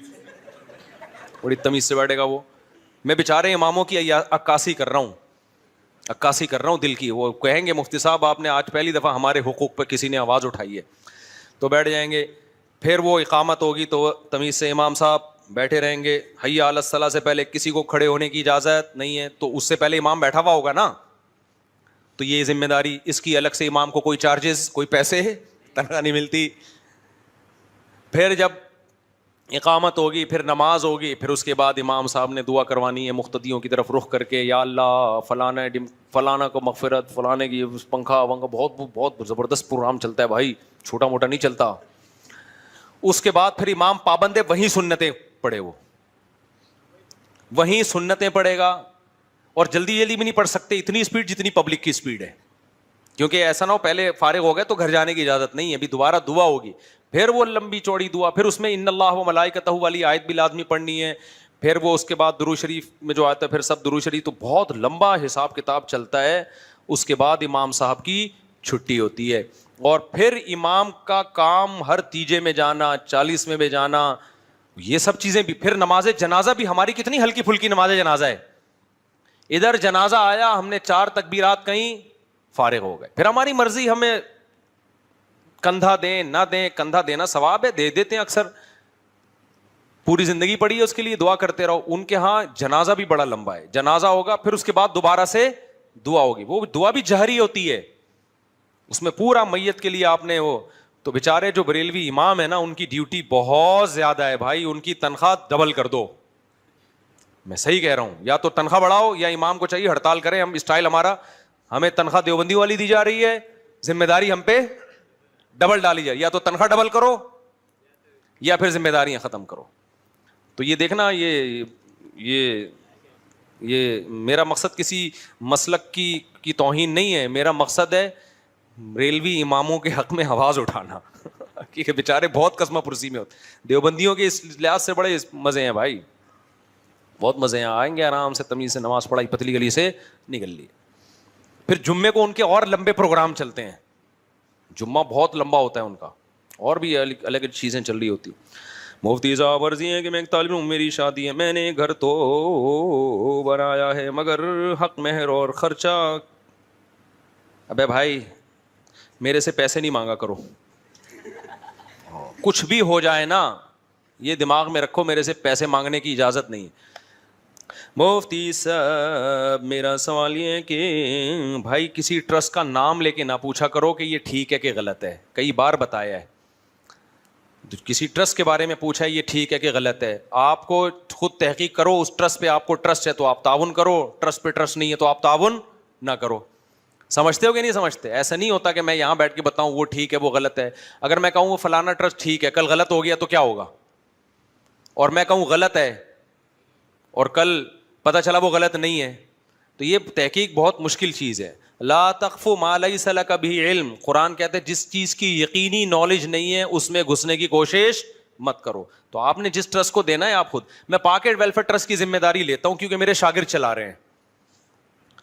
A: بڑی تمیز سے بیٹھے گا وہ. میں بیچارے اماموں کی عکاسی کر رہا ہوں دل کی. وہ کہیں گے مفتی صاحب آپ نے آج پہلی دفعہ ہمارے حقوق پہ کسی نے آواز اٹھائی ہے، تو بیٹھ جائیں گے. پھر وہ اقامت ہوگی تو تمیز سے امام صاحب بیٹھے رہیں گے. حی علی الصلاۃ سے پہلے کسی کو کھڑے ہونے کی اجازت نہیں ہے، تو اس سے پہلے امام بیٹھا ہوا ہوگا نا. تو یہ ذمہ داری اس کی الگ سے، امام کو کوئی چارجز، کوئی پیسے تنخواہ نہیں ملتی. پھر جب اقامت ہوگی، پھر نماز ہوگی، پھر اس کے بعد امام صاحب نے دعا کروانی ہے مقتدیوں کی طرف رخ کر کے، یا اللہ فلانا کو مغفرت، فلانے کی پنکھا ونکھا، بہت بہت زبردست پروگرام چلتا ہے بھائی، چھوٹا موٹا نہیں چلتا. اس کے بعد پھر امام پابند ہے، وہیں سنتیں پڑھے، وہیں سنتیں پڑھے گا. اور جلدی بھی نہیں پڑھ سکتے اتنی اسپیڈ جتنی پبلک کی اسپیڈ ہے، کیونکہ ایسا نہ ہو پہلے فارغ ہو گئے تو گھر جانے کی اجازت نہیں ہے، ابھی دوبارہ دعا ہوگی، پھر وہ لمبی چوڑی دعا، پھر اس میں ان اللہ و ملائکتہ والی آیت بھی لازمی پڑھنی ہے، پھر وہ اس کے بعد درود شریف میں جو آتا ہے پھر سب درود شریف، تو بہت لمبا حساب کتاب چلتا ہے. اس کے بعد امام صاحب کی چھٹی ہوتی ہے، اور پھر امام کا کام ہر تیجے میں جانا، 40 میں بھی جانا، یہ سب چیزیں بھی. پھر نماز جنازہ بھی ہماری کتنی ہلکی پھلکی نماز جنازہ ہے، ادھر جنازہ آیا ہم نے 4 تکبیرات کہیں، فارغ ہو گئے. پھر ہماری مرضی، ہمیں کندھا دیں نہ دیں، کندھا دینا ثواب ہے، دے دیتے ہیں اکثر، پوری زندگی پڑی ہے اس کے لیے، دعا کرتے رہو. ان کے ہاں جنازہ بھی بڑا لمبا ہے، جنازہ ہوگا پھر اس کے بعد دوبارہ سے دعا ہوگی، وہ دعا بھی جہری ہوتی ہے، اس میں پورا میت کے لیے آپ نے وہ. تو بیچارے جو بریلوی امام ہے نا ان کی ڈیوٹی بہت زیادہ ہے بھائی، ان کی تنخواہ ڈبل کر دو. میں صحیح کہہ رہا ہوں، یا تو تنخواہ بڑھاؤ یا امام کو چاہیے ہڑتال کریں. ہم اسٹائل ہمارا، ہمیں تنخواہ دیوبندی والی دی جا رہی ہے، ذمہ داری ہم پہ ڈبل ڈالی جائے، یا تو تنخواہ ڈبل کرو یا پھر ذمہ داریاں ختم کرو. تو یہ دیکھنا، یہ میرا مقصد کسی مسلک کی توہین نہیں ہے، میرا مقصد ہے ریلوی اماموں کے حق میں آواز اٹھانا کیونکہ بیچارے بہت قسمہ پرسی میں ہوتے. دیوبندیوں کے اس لحاظ سے بڑے مزے ہیں بھائی، بہت مزے ہیں، آئیں گے آرام سے تمیز سے نماز پڑھائی، پتلی گلی سے نکل لی. پھر جمعے کو ان کے اور لمبے پروگرام چلتے ہیں، جمعہ بہت لمبا ہوتا ہے ان کا، اور بھی الگ چیزیں چل رہی ہوتی. مفتی صاحب عرضی ہے کہ میں ایک طالب علم، میری شادی ہے، میں نے گھر تو بنایا ہے مگر حق مہر اور خرچہ. ابے بھائی میرے سے پیسے نہیں مانگا کرو، کچھ بھی ہو جائے نا یہ دماغ میں رکھو، میرے سے پیسے مانگنے کی اجازت نہیں. مفتی صاحب میرا سوال یہ ہے کہ بھائی کسی ٹرسٹ کا نام لے کے نہ پوچھا کرو کہ یہ ٹھیک ہے کہ غلط ہے. کئی بار بتایا ہے، کسی ٹرسٹ کے بارے میں پوچھا ہے یہ ٹھیک ہے کہ غلط ہے، آپ کو خود تحقیق کرو اس ٹرسٹ پہ. آپ کو ٹرسٹ ہے تو آپ تعاون کرو، ٹرسٹ پہ ٹرسٹ نہیں ہے تو آپ تعاون نہ کرو. سمجھتے ہو کہ نہیں سمجھتے؟ ایسا نہیں ہوتا کہ میں یہاں بیٹھ کے بتاؤں وہ ٹھیک ہے وہ غلط ہے. اگر میں کہوں وہ فلانا ٹرسٹ ٹھیک ہے, کل غلط ہو گیا تو کیا ہوگا؟ اور میں کہوں غلط ہے اور کل پتہ چلا وہ غلط نہیں ہے, تو یہ تحقیق بہت مشکل چیز ہے. لا تقف ما لیس لک بہ علم, قرآن کہتے ہیں جس چیز کی یقینی نالج نہیں ہے اس میں گھسنے کی کوشش مت کرو. تو آپ نے جس ٹرسٹ کو دینا ہے آپ خود, میں پاکٹ ویلفیئر ٹرسٹ کی ذمہ داری لیتا ہوں کیونکہ میرے شاگرد چلا رہے ہیں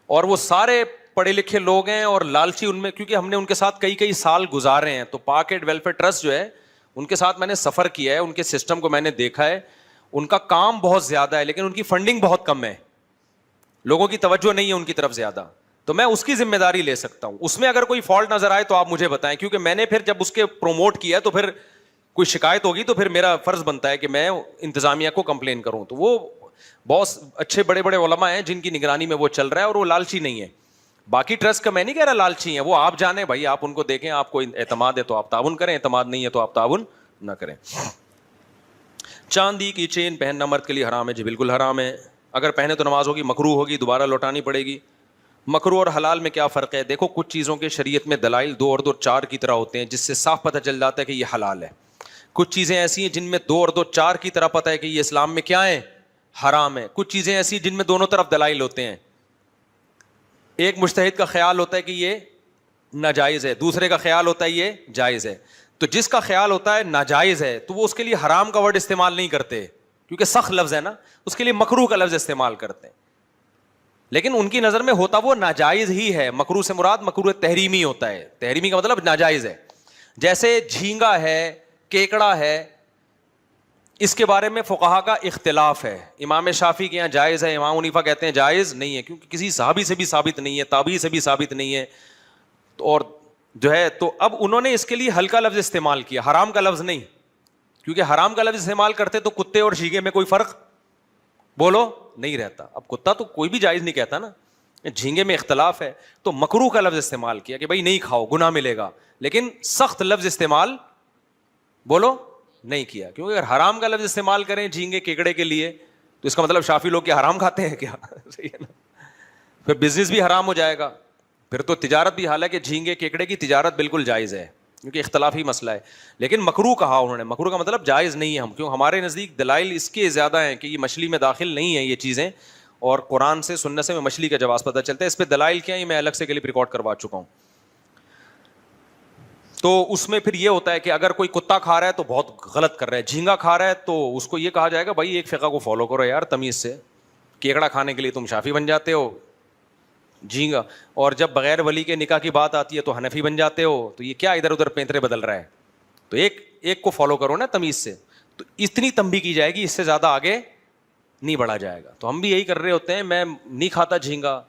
A: اور وہ سارے پڑھے لکھے لوگ ہیں اور لالچی ان میں, کیونکہ ہم نے ان کے ساتھ کئی سال گزارے ہیں. تو پاکٹ ویلفیئر ٹرسٹ جو ہے ان کے ساتھ میں نے سفر کیا ہے, ان کے سسٹم کو میں نے دیکھا ہے. ان کا کام بہت زیادہ ہے لیکن ان کی فنڈنگ بہت کم ہے, لوگوں کی توجہ نہیں ہے ان کی طرف زیادہ. تو میں اس کی ذمہ داری لے سکتا ہوں. اس میں اگر کوئی فالٹ نظر آئے تو آپ مجھے بتائیں, کیونکہ میں نے پھر جب اس کے پروموٹ کیا تو پھر کوئی شکایت ہوگی تو پھر میرا فرض بنتا ہے کہ میں انتظامیہ کو کمپلین کروں. تو وہ بہت اچھے بڑے بڑے علماء ہیں جن کی نگرانی میں وہ چل رہا ہے اور وہ لالچی نہیں ہے. باقی ٹرسٹ کا میں نہیں کہہ رہا لالچی ہیں, وہ آپ جانیں بھائی, آپ ان کو دیکھیں, آپ کو اعتماد ہے تو آپ تعاون کریں, اعتماد نہیں ہے تو آپ تعاون نہ کریں. چاندی کی چین پہننا مرد کے لیے حرام ہے. جی بالکل حرام ہے. اگر پہنے تو نماز ہوگی, مکروہ ہوگی, دوبارہ لوٹانی پڑے گی. مکروہ اور حلال میں کیا فرق ہے؟ دیکھو کچھ چیزوں کے شریعت میں دلائل 2 اور 2 4 کی طرح ہوتے ہیں جس سے صاف پتہ چل جاتا ہے کہ یہ حلال ہے. کچھ چیزیں ایسی ہیں جن میں 2 اور 2 4 کی طرح پتہ ہے کہ یہ اسلام میں کیا ہے, حرام ہے. کچھ چیزیں ایسی جن میں دونوں طرف دلائل ہوتے ہیں. ایک مجتہد کا خیال ہوتا ہے کہ یہ ناجائز ہے, دوسرے کا خیال ہوتا ہے یہ جائز ہے. تو جس کا خیال ہوتا ہے ناجائز ہے تو وہ اس کے لیے حرام کا ورڈ استعمال نہیں کرتے کیونکہ سخت لفظ ہے نا, اس کے لیے مکروہ کا لفظ استعمال کرتے ہیں. لیکن ان کی نظر میں ہوتا وہ ناجائز ہی ہے. مکروہ سے مراد مکروہ تحریمی ہوتا ہے. تحریمی کا مطلب ناجائز ہے. جیسے جھینگا ہے, کیکڑا ہے, اس کے بارے میں فقہا کا اختلاف ہے. امام شافعی کے یہاں جائز ہے, امام حنیفہ کہتے ہیں جائز نہیں ہے کیونکہ کسی صحابی سے بھی ثابت نہیں ہے, تابعی سے بھی ثابت نہیں ہے. اور جو ہے تو اب انہوں نے اس کے لیے ہلکا لفظ استعمال کیا, حرام کا لفظ نہیں, کیونکہ حرام کا لفظ استعمال کرتے تو کتے اور شیگے میں کوئی فرق بولو نہیں رہتا. اب کتا تو کوئی بھی جائز نہیں کہتا نا, جھینگے میں اختلاف ہے تو مکروہ کا لفظ استعمال کیا کہ بھائی نہیں کھاؤ گناہ ملے گا, لیکن سخت لفظ استعمال بولو نہیں کیا. کیونکہ اگر حرام کا لفظ استعمال کریں جھینگے کیکڑے کے لیے تو اس کا مطلب شافی لوگ کیا حرام کھاتے ہیں کیا؟ صحیح ہے نا, پھر بزنس بھی حرام ہو جائے گا, پھر تو تجارت بھی, حالانکہ جھینگے کیکڑے کی تجارت بالکل جائز ہے کیونکہ اختلافی مسئلہ ہے. لیکن مکروہ کہا انہوں نے, مکروہ کا مطلب جائز نہیں ہے. ہم کیوں, ہمارے نزدیک دلائل اس کے زیادہ ہیں کہ یہ مچھلی میں داخل نہیں ہے یہ چیزیں, اور قرآن سے سنت سے میں مچھلی کا جواز پتہ چلتا ہے. اس پہ دلائل کیا ہے میں الگ سے کلپ ریکارڈ کروا چکا ہوں. تو اس میں پھر یہ ہوتا ہے کہ اگر کوئی کتا کھا رہا ہے تو بہت غلط کر رہا ہے, جھینگا کھا رہا ہے تو اس کو یہ کہا جائے گا بھائی ایک فقہ کو فالو کرو یار تمیز سے, کیکڑا کھانے کے لیے تم شافی بن جاتے ہو جھینگا, اور جب بغیر ولی کے نکاح کی بات آتی ہے تو حنفی بن جاتے ہو, تو یہ کیا ادھر ادھر پینترے بدل رہا ہے؟ تو ایک کو فالو کرو نا تمیز سے. تو اتنی تنبیہ کی جائے گی, اس سے زیادہ آگے نہیں بڑھا جائے گا. تو ہم بھی یہی کر رہے ہوتے ہیں. میں نہیں کھاتا جھینگا,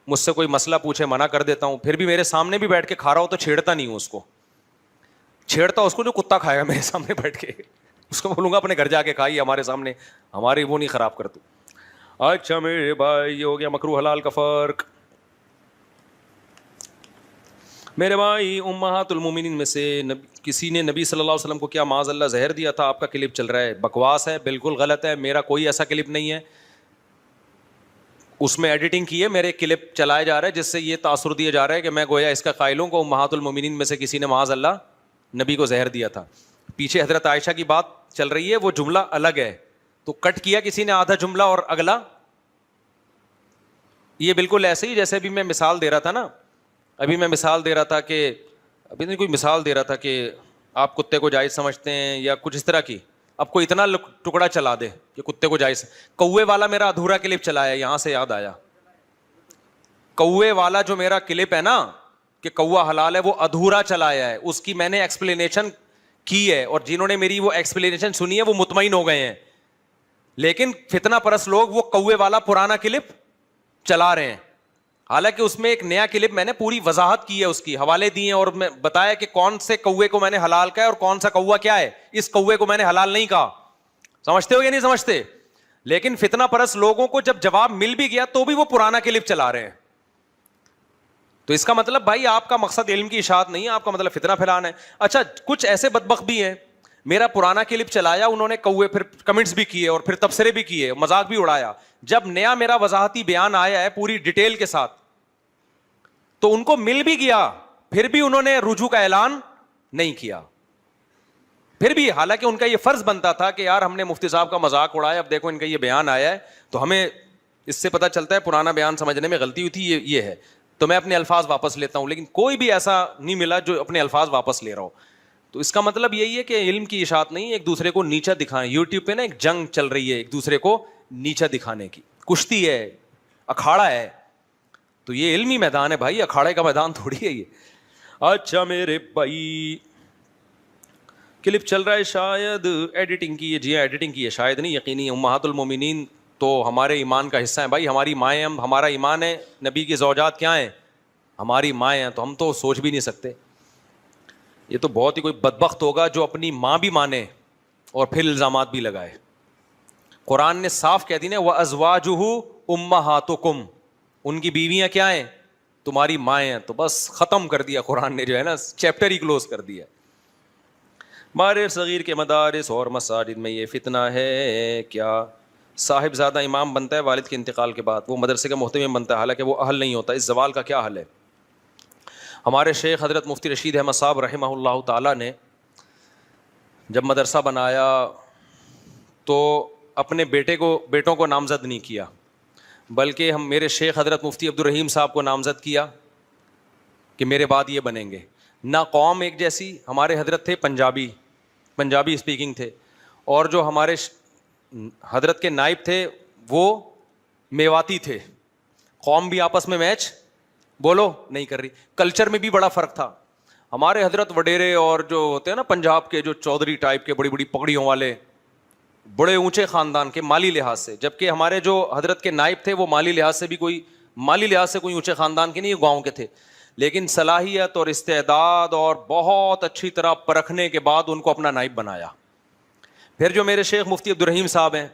A: مجھ سے کوئی مسئلہ پوچھے منع کر دیتا ہوں, پھر بھی میرے سامنے بھی بیٹھ کے کھا رہا ہو تو چھیڑتا نہیں ہوں اس کو, چھیڑتا اس کو جو کتا کھائے گا میرے سامنے بیٹھ کے, اس کو بولوں گا اپنے گھر جا کے کھائی, ہمارے سامنے ہماری وہ نہیں خراب کر تو. اچھا میرے بھائی یہ ہو گیا مکروہ حلال کا فرق. میرے بھائی امہات المومنین میں سے کسی نے نبی صلی اللہ علیہ وسلم کو کیا معاذ اللہ زہر دیا تھا؟ آپ کا کلپ چل رہا ہے, بکواس ہے, بالکل غلط ہے. میرا کوئی ایسا کلپ نہیں ہے, اس میں ایڈیٹنگ کی ہے, میرے کلپ چلائے جا رہا ہے جس سے یہ تاثر دیا جا رہا ہے کہ میں گویا اس کا قائل ہوں کہ امہات المومنین میں سے کسی نے معاذ اللہ نبی کو زہر دیا تھا. پیچھے حضرت عائشہ کی بات چل رہی ہے, وہ جملہ الگ ہے, تو کٹ کیا کسی نے آدھا جملہ اور اگلا. یہ بالکل ایسے ہی جیسے ابھی میں مثال دے رہا تھا نا, ابھی میں مثال دے رہا تھا کہ ابھی نہیں کوئی مثال دے رہا تھا کہ آپ کتے کو جائز سمجھتے ہیں یا کچھ اس طرح کی. اب کوئی اتنا ٹکڑا چلا دے کہ کتے کو جائز. کوے والا میرا ادھورا کلپ چلایا, یہاں سے یاد آیا, کوے والا جو میرا کلپ ہے نا کہ کوا حلال ہے, وہ ادھورا چلایا ہے. اس کی میں نے ایکسپلینیشن کی ہے, اور جنہوں نے میری وہ ایکسپلینیشن سنی ہے وہ مطمئن ہو گئے ہیں. لیکن فتنہ پرست لوگ وہ کوے والا پرانا کلپ چلا رہے ہیں, حالانکہ اس میں ایک نیا کلپ میں نے پوری وضاحت کی ہے, اس کی حوالے دیے ہیں, اور میں بتایا کہ کون سے کوے کو میں نے حلال کہا ہے اور کون سا کوا کیا ہے, اس کوے کو میں نے حلال نہیں کہا. سمجھتے ہو یا نہیں سمجھتے؟ لیکن فتنہ پرست لوگوں کو جب جواب مل بھی گیا تو بھی وہ پرانا کلپ چلا رہے ہیں. تو اس کا مطلب بھائی آپ کا مقصد علم کی اشاعت نہیں ہے, آپ کا مطلب فتنہ پھیلانا ہے. اچھا کچھ ایسے بدبخت بھی ہیں, میرا پرانا کلپ چلایا انہوں نے کوے, پھر کمنٹس بھی کیے اور پھر تبصرے بھی کیے, مذاق بھی اڑایا. جب نیا میرا وضاحتی بیان آیا ہے پوری ڈیٹیل کے ساتھ تو ان کو مل بھی گیا, پھر بھی انہوں نے رجوع کا اعلان نہیں کیا. پھر بھی حالانکہ ان کا یہ فرض بنتا تھا کہ یار ہم نے مفتی صاحب کا مذاق اڑایا, اب دیکھو ان کا یہ بیان آیا ہے تو ہمیں اس سے پتہ چلتا ہے پرانا بیان سمجھنے میں غلطی ہوئی تھی, یہ ہے تو میں اپنے الفاظ واپس لیتا ہوں. لیکن کوئی بھی ایسا نہیں ملا جو اپنے الفاظ واپس لے رہا ہو. تو اس کا مطلب یہی ہے کہ علم کی اشاعت نہیں, ایک دوسرے کو نیچا دکھائیں. یوٹیوب پہ نا ایک جنگ چل رہی ہے ایک دوسرے کو نیچا دکھانے کی, کشتی ہے, اکھاڑا ہے. تو یہ علمی میدان ہے بھائی, اکھاڑے کا میدان تھوڑی ہے یہ. اچھا میرے بھائی کلپ چل رہا ہے شاید ایڈیٹنگ کی ہے. جی ہاں ایڈیٹنگ کی ہے, شاید نہیں یقینی. امہات المومنین تو ہمارے ایمان کا حصہ ہیں بھائی, ہماری مائیں, ہمارا ایمان ہے. نبی کی زوجات کیا ہیں؟ ہماری مائیں ہیں. تو ہم تو سوچ بھی نہیں سکتے. یہ تو بہت ہی کوئی بدبخت ہوگا جو اپنی ماں بھی مانے اور پھر الزامات بھی لگائے. قرآن نے صاف کہہ دی نا وَأَزْوَاجُهُ أُمَّهَاتُكُمْ, ان کی بیویاں کیا ہیں؟ تمہاری مائیں ہیں. تو بس ختم کر دیا قرآن نے, جو ہے نا چیپٹر ہی کلوز کر دیا. مارے صغیر کے مدارس اور مساجد میں یہ فتنہ ہے کیا صاحب زادہ امام بنتا ہے والد کے انتقال کے بعد, وہ مدرسے کا محتمم بنتا ہے حالانکہ وہ اہل نہیں ہوتا, اس زوال کا کیا حل ہے؟ ہمارے شیخ حضرت مفتی رشید احمد صاحب رحمہ اللہ تعالیٰ نے جب مدرسہ بنایا تو اپنے بیٹوں کو نامزد نہیں کیا, بلکہ میرے شیخ حضرت مفتی عبد الرحیم صاحب کو نامزد کیا کہ میرے بعد یہ بنیں گے. نہ قوم ایک جیسی, ہمارے حضرت تھے پنجابی اسپیکنگ تھے, اور جو ہمارے حضرت کے نائب تھے وہ میواتی تھے. قوم بھی آپس میں میچ بولو نہیں کر رہی. کلچر میں بھی بڑا فرق تھا. ہمارے حضرت وڈیرے اور جو ہوتے ہیں نا پنجاب کے جو چودھری ٹائپ کے بڑی بڑی پگڑیوں والے, بڑے اونچے خاندان کے مالی لحاظ سے, جبکہ ہمارے جو حضرت کے نائب تھے وہ مالی لحاظ سے کوئی اونچے خاندان کے نہیں, گاؤں کے تھے. لیکن صلاحیت اور استعداد اور بہت اچھی طرح پرکھنے کے بعد ان کو اپنا نائب بنایا. پھر جو میرے شیخ مفتی عبد الرحیم صاحب ہیں,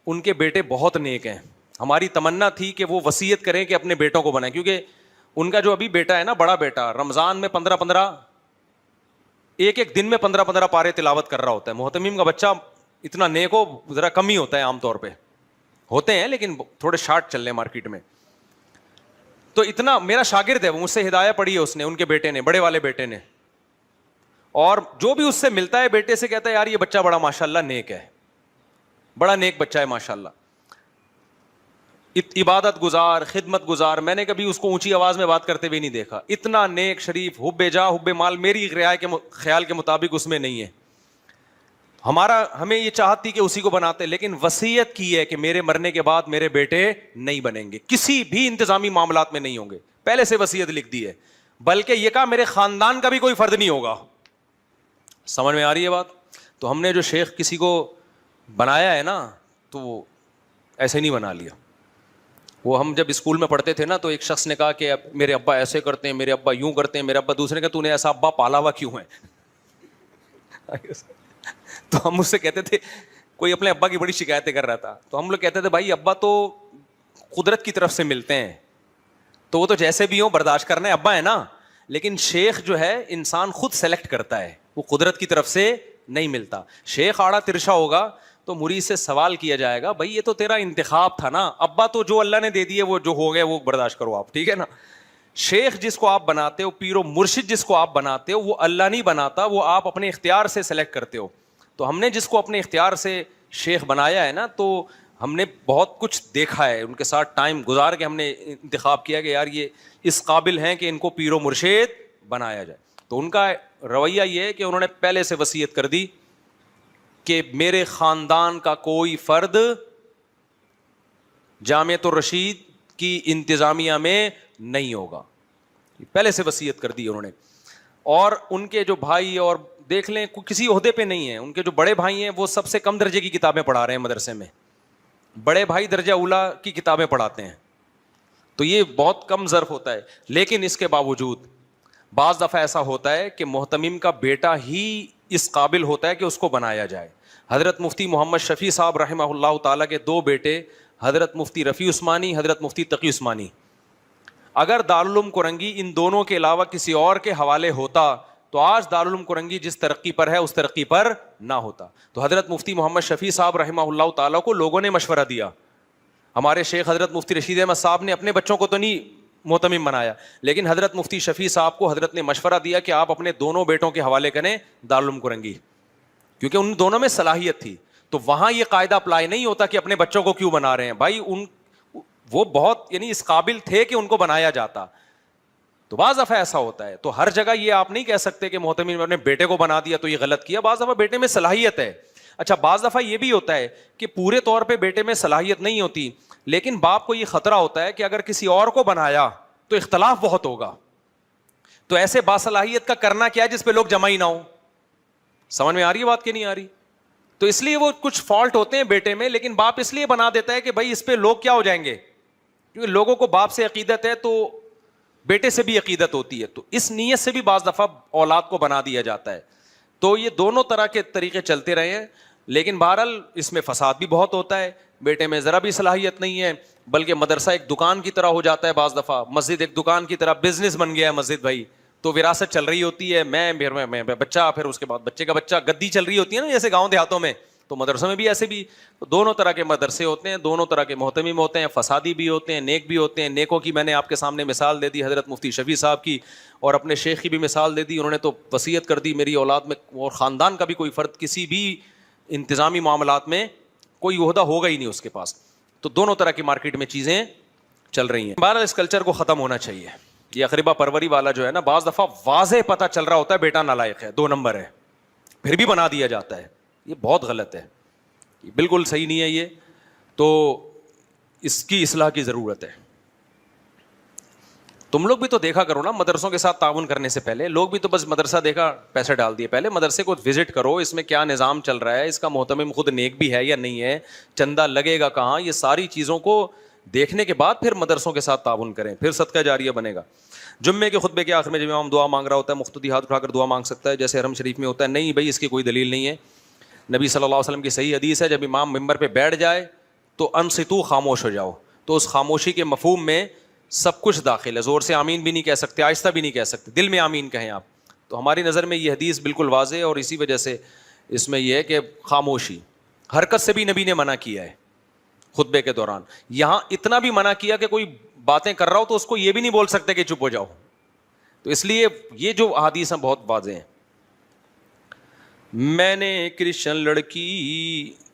A: ان کے بیٹے بہت نیک ہیں. ہماری تمنا تھی کہ وہ وصیت کریں کہ اپنے بیٹوں کو بنائیں, کیونکہ ان کا جو ابھی بیٹا ہے نا, بڑا بیٹا, رمضان میں 15 ایک دن میں 15 پارے تلاوت کر رہا ہوتا ہے. محتمیم کا بچہ اتنا نیک ہو ذرا کم ہی ہوتا ہے, عام طور پہ ہوتے ہیں لیکن تھوڑے شارٹ چل رہے ہیں مارکیٹ میں. تو اتنا میرا شاگرد ہے, وہ مجھ سے ہدایت پڑھی ہے اس نے, ان کے بیٹے نے, بڑے والے بیٹے نے, اور جو بھی اس سے ملتا ہے بیٹے سے کہتا ہے یار یہ بچہ بڑا ماشاءاللہ نیک ہے, بڑا نیک بچہ ہے ماشاءاللہ, عبادت گزار, خدمت گزار. میں نے کبھی اس کو اونچی آواز میں بات کرتے ہوئے نہیں دیکھا. اتنا نیک, شریف, حب جاہ حب مال میری خیال کے مطابق اس میں نہیں ہے. ہمیں یہ چاہت تھی کہ اسی کو بناتے, لیکن وصیت کی ہے کہ میرے مرنے کے بعد میرے بیٹے نہیں بنیں گے, کسی بھی انتظامی معاملات میں نہیں ہوں گے. پہلے سے وصیت لکھ دی ہے, بلکہ یہ کہا میرے خاندان کا بھی کوئی فرد نہیں ہوگا. سمجھ میں آ رہی ہے بات؟ تو ہم نے جو شیخ کسی کو بنایا ہے نا, تو وہ ایسے نہیں بنا لیا. وہ ہم جب اسکول میں پڑھتے تھے نا, تو ایک شخص نے کہا کہ میرے ابا ایسے کرتے ہیں, میرے ابا یوں کرتے ہیں, میرے ابا, دوسرے نے کہا تو نے ایسا ابا پالا ہوا کیوں ہے؟ تو ہم اس سے کہتے تھے, کوئی اپنے ابا کی بڑی شکایتیں کر رہا تھا, تو ہم لوگ کہتے تھے بھائی ابا تو قدرت کی طرف سے ملتے ہیں, تو وہ تو جیسے بھی ہوں برداشت کرنا ہے, ابا ہے نا. لیکن شیخ جو ہے انسان خود سلیکٹ کرتا ہے, وہ قدرت کی طرف سے نہیں ملتا. شیخ آڑا ترشا ہوگا تو مرید سے سوال کیا جائے گا, بھائی یہ تو تیرا انتخاب تھا نا, ابا تو جو اللہ نے دے دیے وہ جو ہو گئے وہ برداشت کرو آپ, ٹھیک ہے نا. شیخ جس کو آپ بناتے ہو, پیر و مرشد جس کو آپ بناتے ہو, وہ اللہ نہیں بناتا, وہ آپ اپنے اختیار سے سلیکٹ کرتے ہو. تو ہم نے جس کو اپنے اختیار سے شیخ بنایا ہے نا, تو ہم نے بہت کچھ دیکھا ہے, ان کے ساتھ ٹائم گزار کے ہم نے انتخاب کیا کہ یار یہ اس قابل ہیں کہ ان کو پیر و مرشد بنایا جائے. تو ان کا رویہ یہ ہے کہ انہوں نے پہلے سے وصیت کر دی کہ میرے خاندان کا کوئی فرد جامعۃ الرشید کی انتظامیہ میں نہیں ہوگا, پہلے سے وصیت کر دی انہوں نے. اور ان کے جو بھائی, اور دیکھ لیں کسی عہدے پہ نہیں ہیں, ان کے جو بڑے بھائی ہیں وہ سب سے کم درجے کی کتابیں پڑھا رہے ہیں مدرسے میں, بڑے بھائی درجہ اولا کی کتابیں پڑھاتے ہیں. تو یہ بہت کم ظرف ہوتا ہے. لیکن اس کے باوجود بعض دفعہ ایسا ہوتا ہے کہ محتمم کا بیٹا ہی اس قابل ہوتا ہے کہ اس کو بنایا جائے. حضرت مفتی محمد شفیع صاحب رحمہ اللہ تعالیٰ کے 2 بیٹے, حضرت مفتی رفیع عثمانی, حضرت مفتی تقی عثمانی, اگر دارالعلوم کرنگی ان دونوں کے علاوہ کسی اور کے حوالے ہوتا تو آج دارالعلوم کرنگی جس ترقی پر ہے اس ترقی پر نہ ہوتا. تو حضرت مفتی محمد شفیع صاحب رحمہ اللہ تعالیٰ کو لوگوں نے مشورہ دیا. ہمارے شیخ حضرت مفتی رشید احمد صاحب نے اپنے بچوں کو تو نہیں محتمم بنایا. لیکن حضرت مفتی شفیع صاحب کو حضرت نے مشورہ دیا کہ آپ اپنے دونوں بیٹوں کے حوالے کریں دارالعلوم کرنگی, کیونکہ ان دونوں میں صلاحیت تھی. تو وہاں یہ قاعدہ اپلائی نہیں ہوتا کہ اپنے بچوں کو کیوں بنا رہے ہیں بھائی, وہ بہت یعنی اس قابل تھے کہ ان کو بنایا جاتا. تو بعض دفعہ ایسا ہوتا ہے, تو ہر جگہ یہ آپ نہیں کہہ سکتے کہ محتمم نے اپنے بیٹے کو بنا دیا تو یہ غلط کیا. بعض دفعہ بیٹے میں صلاحیت ہے. اچھا, بعض دفعہ یہ بھی ہوتا ہے کہ پورے طور پہ بیٹے میں صلاحیت نہیں ہوتی, لیکن باپ کو یہ خطرہ ہوتا ہے کہ اگر کسی اور کو بنایا تو اختلاف بہت ہوگا, تو ایسے باصلاحیت کا کرنا کیا جس پہ لوگ جمع ہی نہ ہو. سمجھ میں آ رہی ہے بات کہ نہیں آ رہی؟ تو اس لیے وہ کچھ فالٹ ہوتے ہیں بیٹے میں, لیکن باپ اس لیے بنا دیتا ہے کہ بھائی اس پہ لوگ کیا ہو جائیں گے, کیونکہ لوگوں کو باپ سے عقیدت ہے تو بیٹے سے بھی عقیدت ہوتی ہے, تو اس نیت سے بھی بعض دفعہ اولاد کو بنا دیا جاتا ہے. تو یہ دونوں طرح کے طریقے چلتے رہے ہیں, لیکن بہرحال اس میں فساد بھی بہت ہوتا ہے. بیٹے میں ذرا بھی صلاحیت نہیں ہے, بلکہ مدرسہ ایک دکان کی طرح ہو جاتا ہے, بعض دفعہ مسجد ایک دکان کی طرح بزنس بن گیا ہے مسجد بھائی. تو وراثت چل رہی ہوتی ہے, میں بچہ, پھر اس کے بعد بچے کا بچہ, گدی چل رہی ہوتی ہے نا جیسے گاؤں دیہاتوں میں. تو مدرسوں میں بھی ایسے بھی دونوں طرح کے مدرسے ہوتے ہیں, دونوں طرح کے محتمم ہوتے ہیں, فسادی بھی ہوتے ہیں, نیک بھی ہوتے ہیں. نیکوں کی میں نے آپ کے سامنے مثال دے دی حضرت مفتی شفیع صاحب کی, اور اپنے شیخ کی بھی مثال دے دی. انہوں نے تو وصیت کر دی میری اولاد میں اور خاندان کا بھی کوئی فرد کسی بھی انتظامی معاملات میں کوئی عہدہ ہوگا ہی نہیں اس کے پاس. تو دونوں طرح کی مارکیٹ میں چیزیں چل رہی ہیں. بہرحال اس کلچر کو ختم ہونا چاہیے. یہ اقربا پروری والا جو ہے نا, بعض دفعہ واضح پتہ چل رہا ہوتا ہے بیٹا نالائق ہے, 2 نمبر ہے, پھر بھی بنا دیا جاتا ہے. یہ بہت غلط ہے, یہ بالکل صحیح نہیں ہے یہ. تو اس کی اصلاح کی ضرورت ہے. تم لوگ بھی تو دیکھا کرو نا مدرسوں کے ساتھ تعاون کرنے سے پہلے, لوگ بھی تو بس مدرسہ دیکھا پیسے ڈال دیے, پہلے مدرسے کو وزٹ کرو, اس میں کیا نظام چل رہا ہے, اس کا محتمم خود نیک بھی ہے یا نہیں ہے, چندہ لگے گا کہاں, یہ ساری چیزوں کو دیکھنے کے بعد پھر مدرسوں کے ساتھ تعاون کریں, پھر صدقہ جاریہ بنے گا. جمعے کے خطبے کے آخر میں جب امام دعا مانگ رہا ہوتا ہے, مقتدی ہاتھ اٹھا کر دعا مانگ سکتا ہے جیسے حرم شریف میں ہوتا ہے. نہیں بھائی, اس کی کوئی دلیل نہیں ہے. نبی صلی اللہ علیہ وسلم کی صحیح حدیث ہے, جب امام ممبر پہ بیٹھ جائے تو انصتو, خاموش ہو جاؤ. تو اس خاموشی کے مفہوم میں سب کچھ داخل ہے. زور سے آمین بھی نہیں کہہ سکتے, آہستہ بھی نہیں کہہ سکتے, دل میں آمین کہیں آپ. تو ہماری نظر میں یہ حدیث بالکل واضح ہے, اور اسی وجہ سے اس میں یہ ہے کہ خاموشی, حرکت سے بھی نبی نے منع کیا ہے خطبے کے دوران. یہاں اتنا بھی منع کیا کہ کوئی باتیں کر رہا ہو تو اس کو یہ بھی نہیں بول سکتے کہ چپ ہو جاؤ. تو اس لیے یہ جو احادیث ہیں بہت واضح ہیں. میں نے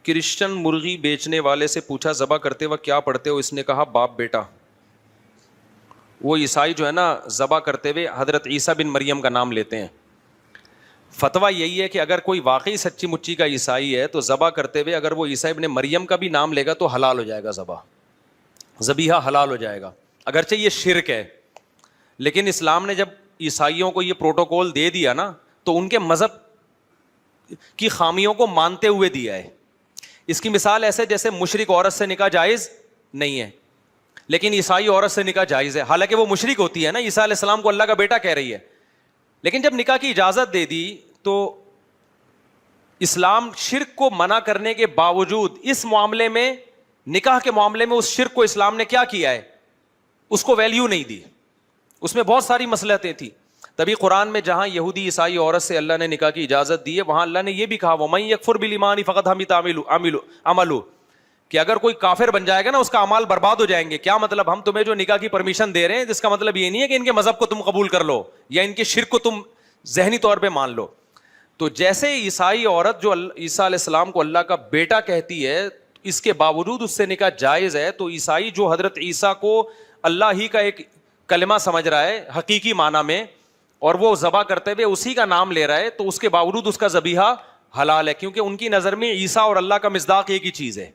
A: کرسچن مرغی بیچنے والے سے پوچھا ذبح کرتے وقت کیا پڑھتے ہو, اس نے کہا باپ بیٹا. وہ عیسائی جو ہے نا ذبح کرتے ہوئے حضرت عیسیٰ بن مریم کا نام لیتے ہیں. فتویٰ یہی ہے کہ اگر کوئی واقعی سچی مچی کا عیسائی ہے تو ذبح کرتے ہوئے اگر وہ عیسیٰ ابن مریم کا بھی نام لے گا تو حلال ہو جائے گا, ذبیحہ حلال ہو جائے گا, اگرچہ یہ شرک ہے. لیکن اسلام نے جب عیسائیوں کو یہ پروٹوکول دے دیا نا, تو ان کے مذہب کی خامیوں کو مانتے ہوئے دیا ہے. اس کی مثال ایسے جیسے مشرک عورت سے نکاح جائز نہیں ہے, لیکن عیسائی عورت سے نکاح جائز ہے, حالانکہ وہ مشرک ہوتی ہے نا, عیسیٰ علیہ السلام کو اللہ کا بیٹا کہہ رہی ہے. لیکن جب نکاح کی اجازت دے دی تو اسلام شرک کو منع کرنے کے باوجود اس معاملے میں, نکاح کے معاملے میں اس شرک کو اسلام نے کیا کیا ہے, اس کو ویلیو نہیں دی. اس میں بہت ساری مصلحتیں تھیں. تبھی قرآن میں جہاں یہودی عیسائی عورت سے اللہ نے نکاح کی اجازت دی ہے, وہاں اللہ نے یہ بھی کہا وَمَن يَكْفُرْ بِالْإِيمَانِ فَقَدْ حَبِطَ عَمَلُهُ, کہ اگر کوئی کافر بن جائے گا نا اس کا اعمال برباد ہو جائیں گے. کیا مطلب, ہم تمہیں جو نکاح کی پرمیشن دے رہے ہیں اس کا مطلب یہ نہیں ہے کہ ان کے مذہب کو تم قبول کر لو یا ان کے شرک کو تم ذہنی طور پہ مان لو. تو جیسے عیسائی عورت جو عیسیٰ علیہ السلام کو اللہ کا بیٹا کہتی ہے, اس کے باوجود اس سے نکاح جائز ہے, تو عیسائی جو حضرت عیسیٰ کو اللہ ہی کا ایک کلمہ سمجھ رہا ہے حقیقی معنی میں, اور وہ ذبح کرتے ہوئے اسی کا نام لے رہا ہے, تو اس کے باوجود اس کا ذبیحہ حلال ہے, کیونکہ ان کی نظر میں عیسیٰ اور اللہ کا مصداق ایک ہی چیز ہے,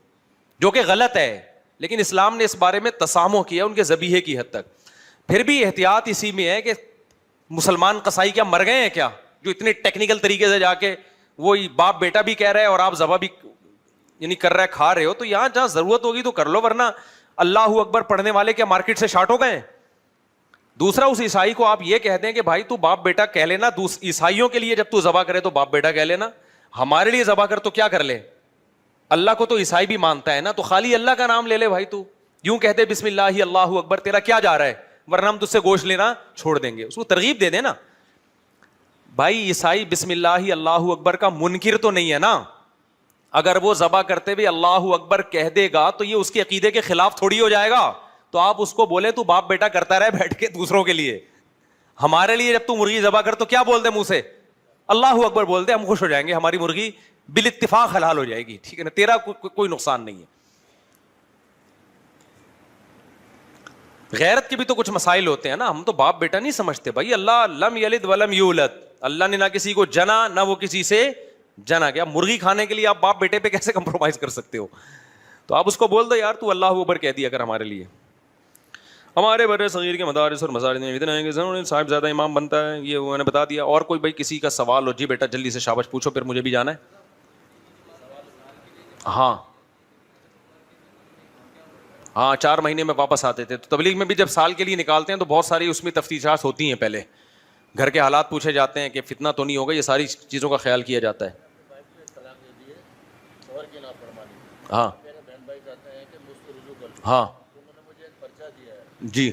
A: جو کہ غلط ہے. لیکن اسلام نے اس بارے میں تسامح کیا ان کے ذبیحے کی حد تک. پھر بھی احتیاط اسی میں ہے کہ مسلمان قصائی کیا مر گئے ہیں کیا, جو اتنے ٹیکنیکل طریقے سے جا کے وہ باپ بیٹا بھی کہہ رہے ہیں اور آپ ذبح بھی یعنی کر رہے کھا رہے ہو. تو یہاں جہاں ضرورت ہوگی تو کر لو, ورنہ اللہ اکبر پڑھنے والے کیا مارکیٹ سے شارٹ ہو گئے ہیں. دوسرا, اس عیسائی کو آپ یہ کہتے ہیں کہ بھائی تو باپ بیٹا کہہ لینا, عیسائیوں کے لیے جب تو ذبح کرے تو باپ بیٹا کہہ لینا, ہمارے لیے ذبح کر تو کیا کر لے, اللہ کو تو عیسائی بھی مانتا ہے نا, تو خالی اللہ کا نام لے لے بھائی. تو یوں کہتے بسم اللہ اللہ اکبر, تیرا کیا جا رہا ہے, ورنہ ہم تجھ سے گوشت لینا چھوڑ دیں گے. اس کو ترغیب دے دیں نا بھائی. عیسائی بسم اللہ اللہ اکبر کا منکر تو نہیں ہے نا, اگر وہ ذبح کرتے ہوئے اللہ اکبر کہہ دے گا تو یہ اس کے عقیدے کے خلاف تھوڑی ہو جائے گا, تو آپ اس کو بولے تو باپ بیٹا کرتا رہے بیٹھ کے دوسروں کے لیے. ہمارے لیے جب تو مرغی ذبح کر تو کیا بولتے منہ سے؟ اللہ اکبر بولتے, ہم خوش ہو جائیں گے, ہماری مرغی بالاتفاق حلال ہو جائے گی, ٹھیک ہے نا, تیرا کوئی نقصان نہیں ہے. غیرت کے بھی تو کچھ مسائل ہوتے ہیں نا, ہم تو باپ بیٹا نہیں سمجھتے بھائی. اللہ لم یلد ولم یولد, اللہ نے نہ کسی کو جنا نہ وہ کسی سے جنا گیا. مرغی کھانے کے لیے آپ باپ بیٹے پہ کیسے کمپرومائز کر سکتے ہو؟ تو آپ اس کو بول دو یار تو اللہ اکبر کہہ دیا اگر ہمارے لیے. ہمارے بر صغیر کے مدارس اور مساجد میں اتنا ہے کہ ضرور صاحب زیادہ امام بنتا ہے, یہ میں نے بتا دیا. اور کوئی بھائی کسی کا سوال ہو جی بیٹا جلدی سے شاباش پوچھو, پھر مجھے بھی جانا ہے. ہاں 4 مہینے میں واپس آتے تھے. تو تبلیغ میں بھی جب سال کے لیے نکالتے ہیں تو بہت ساری اس میں تفتیشات ہوتی ہیں. پہلے گھر کے حالات پوچھے جاتے ہیں کہ فتنہ تو نہیں ہوگا, یہ ساری چیزوں کا خیال کیا جاتا ہے. ہاں ہاں جی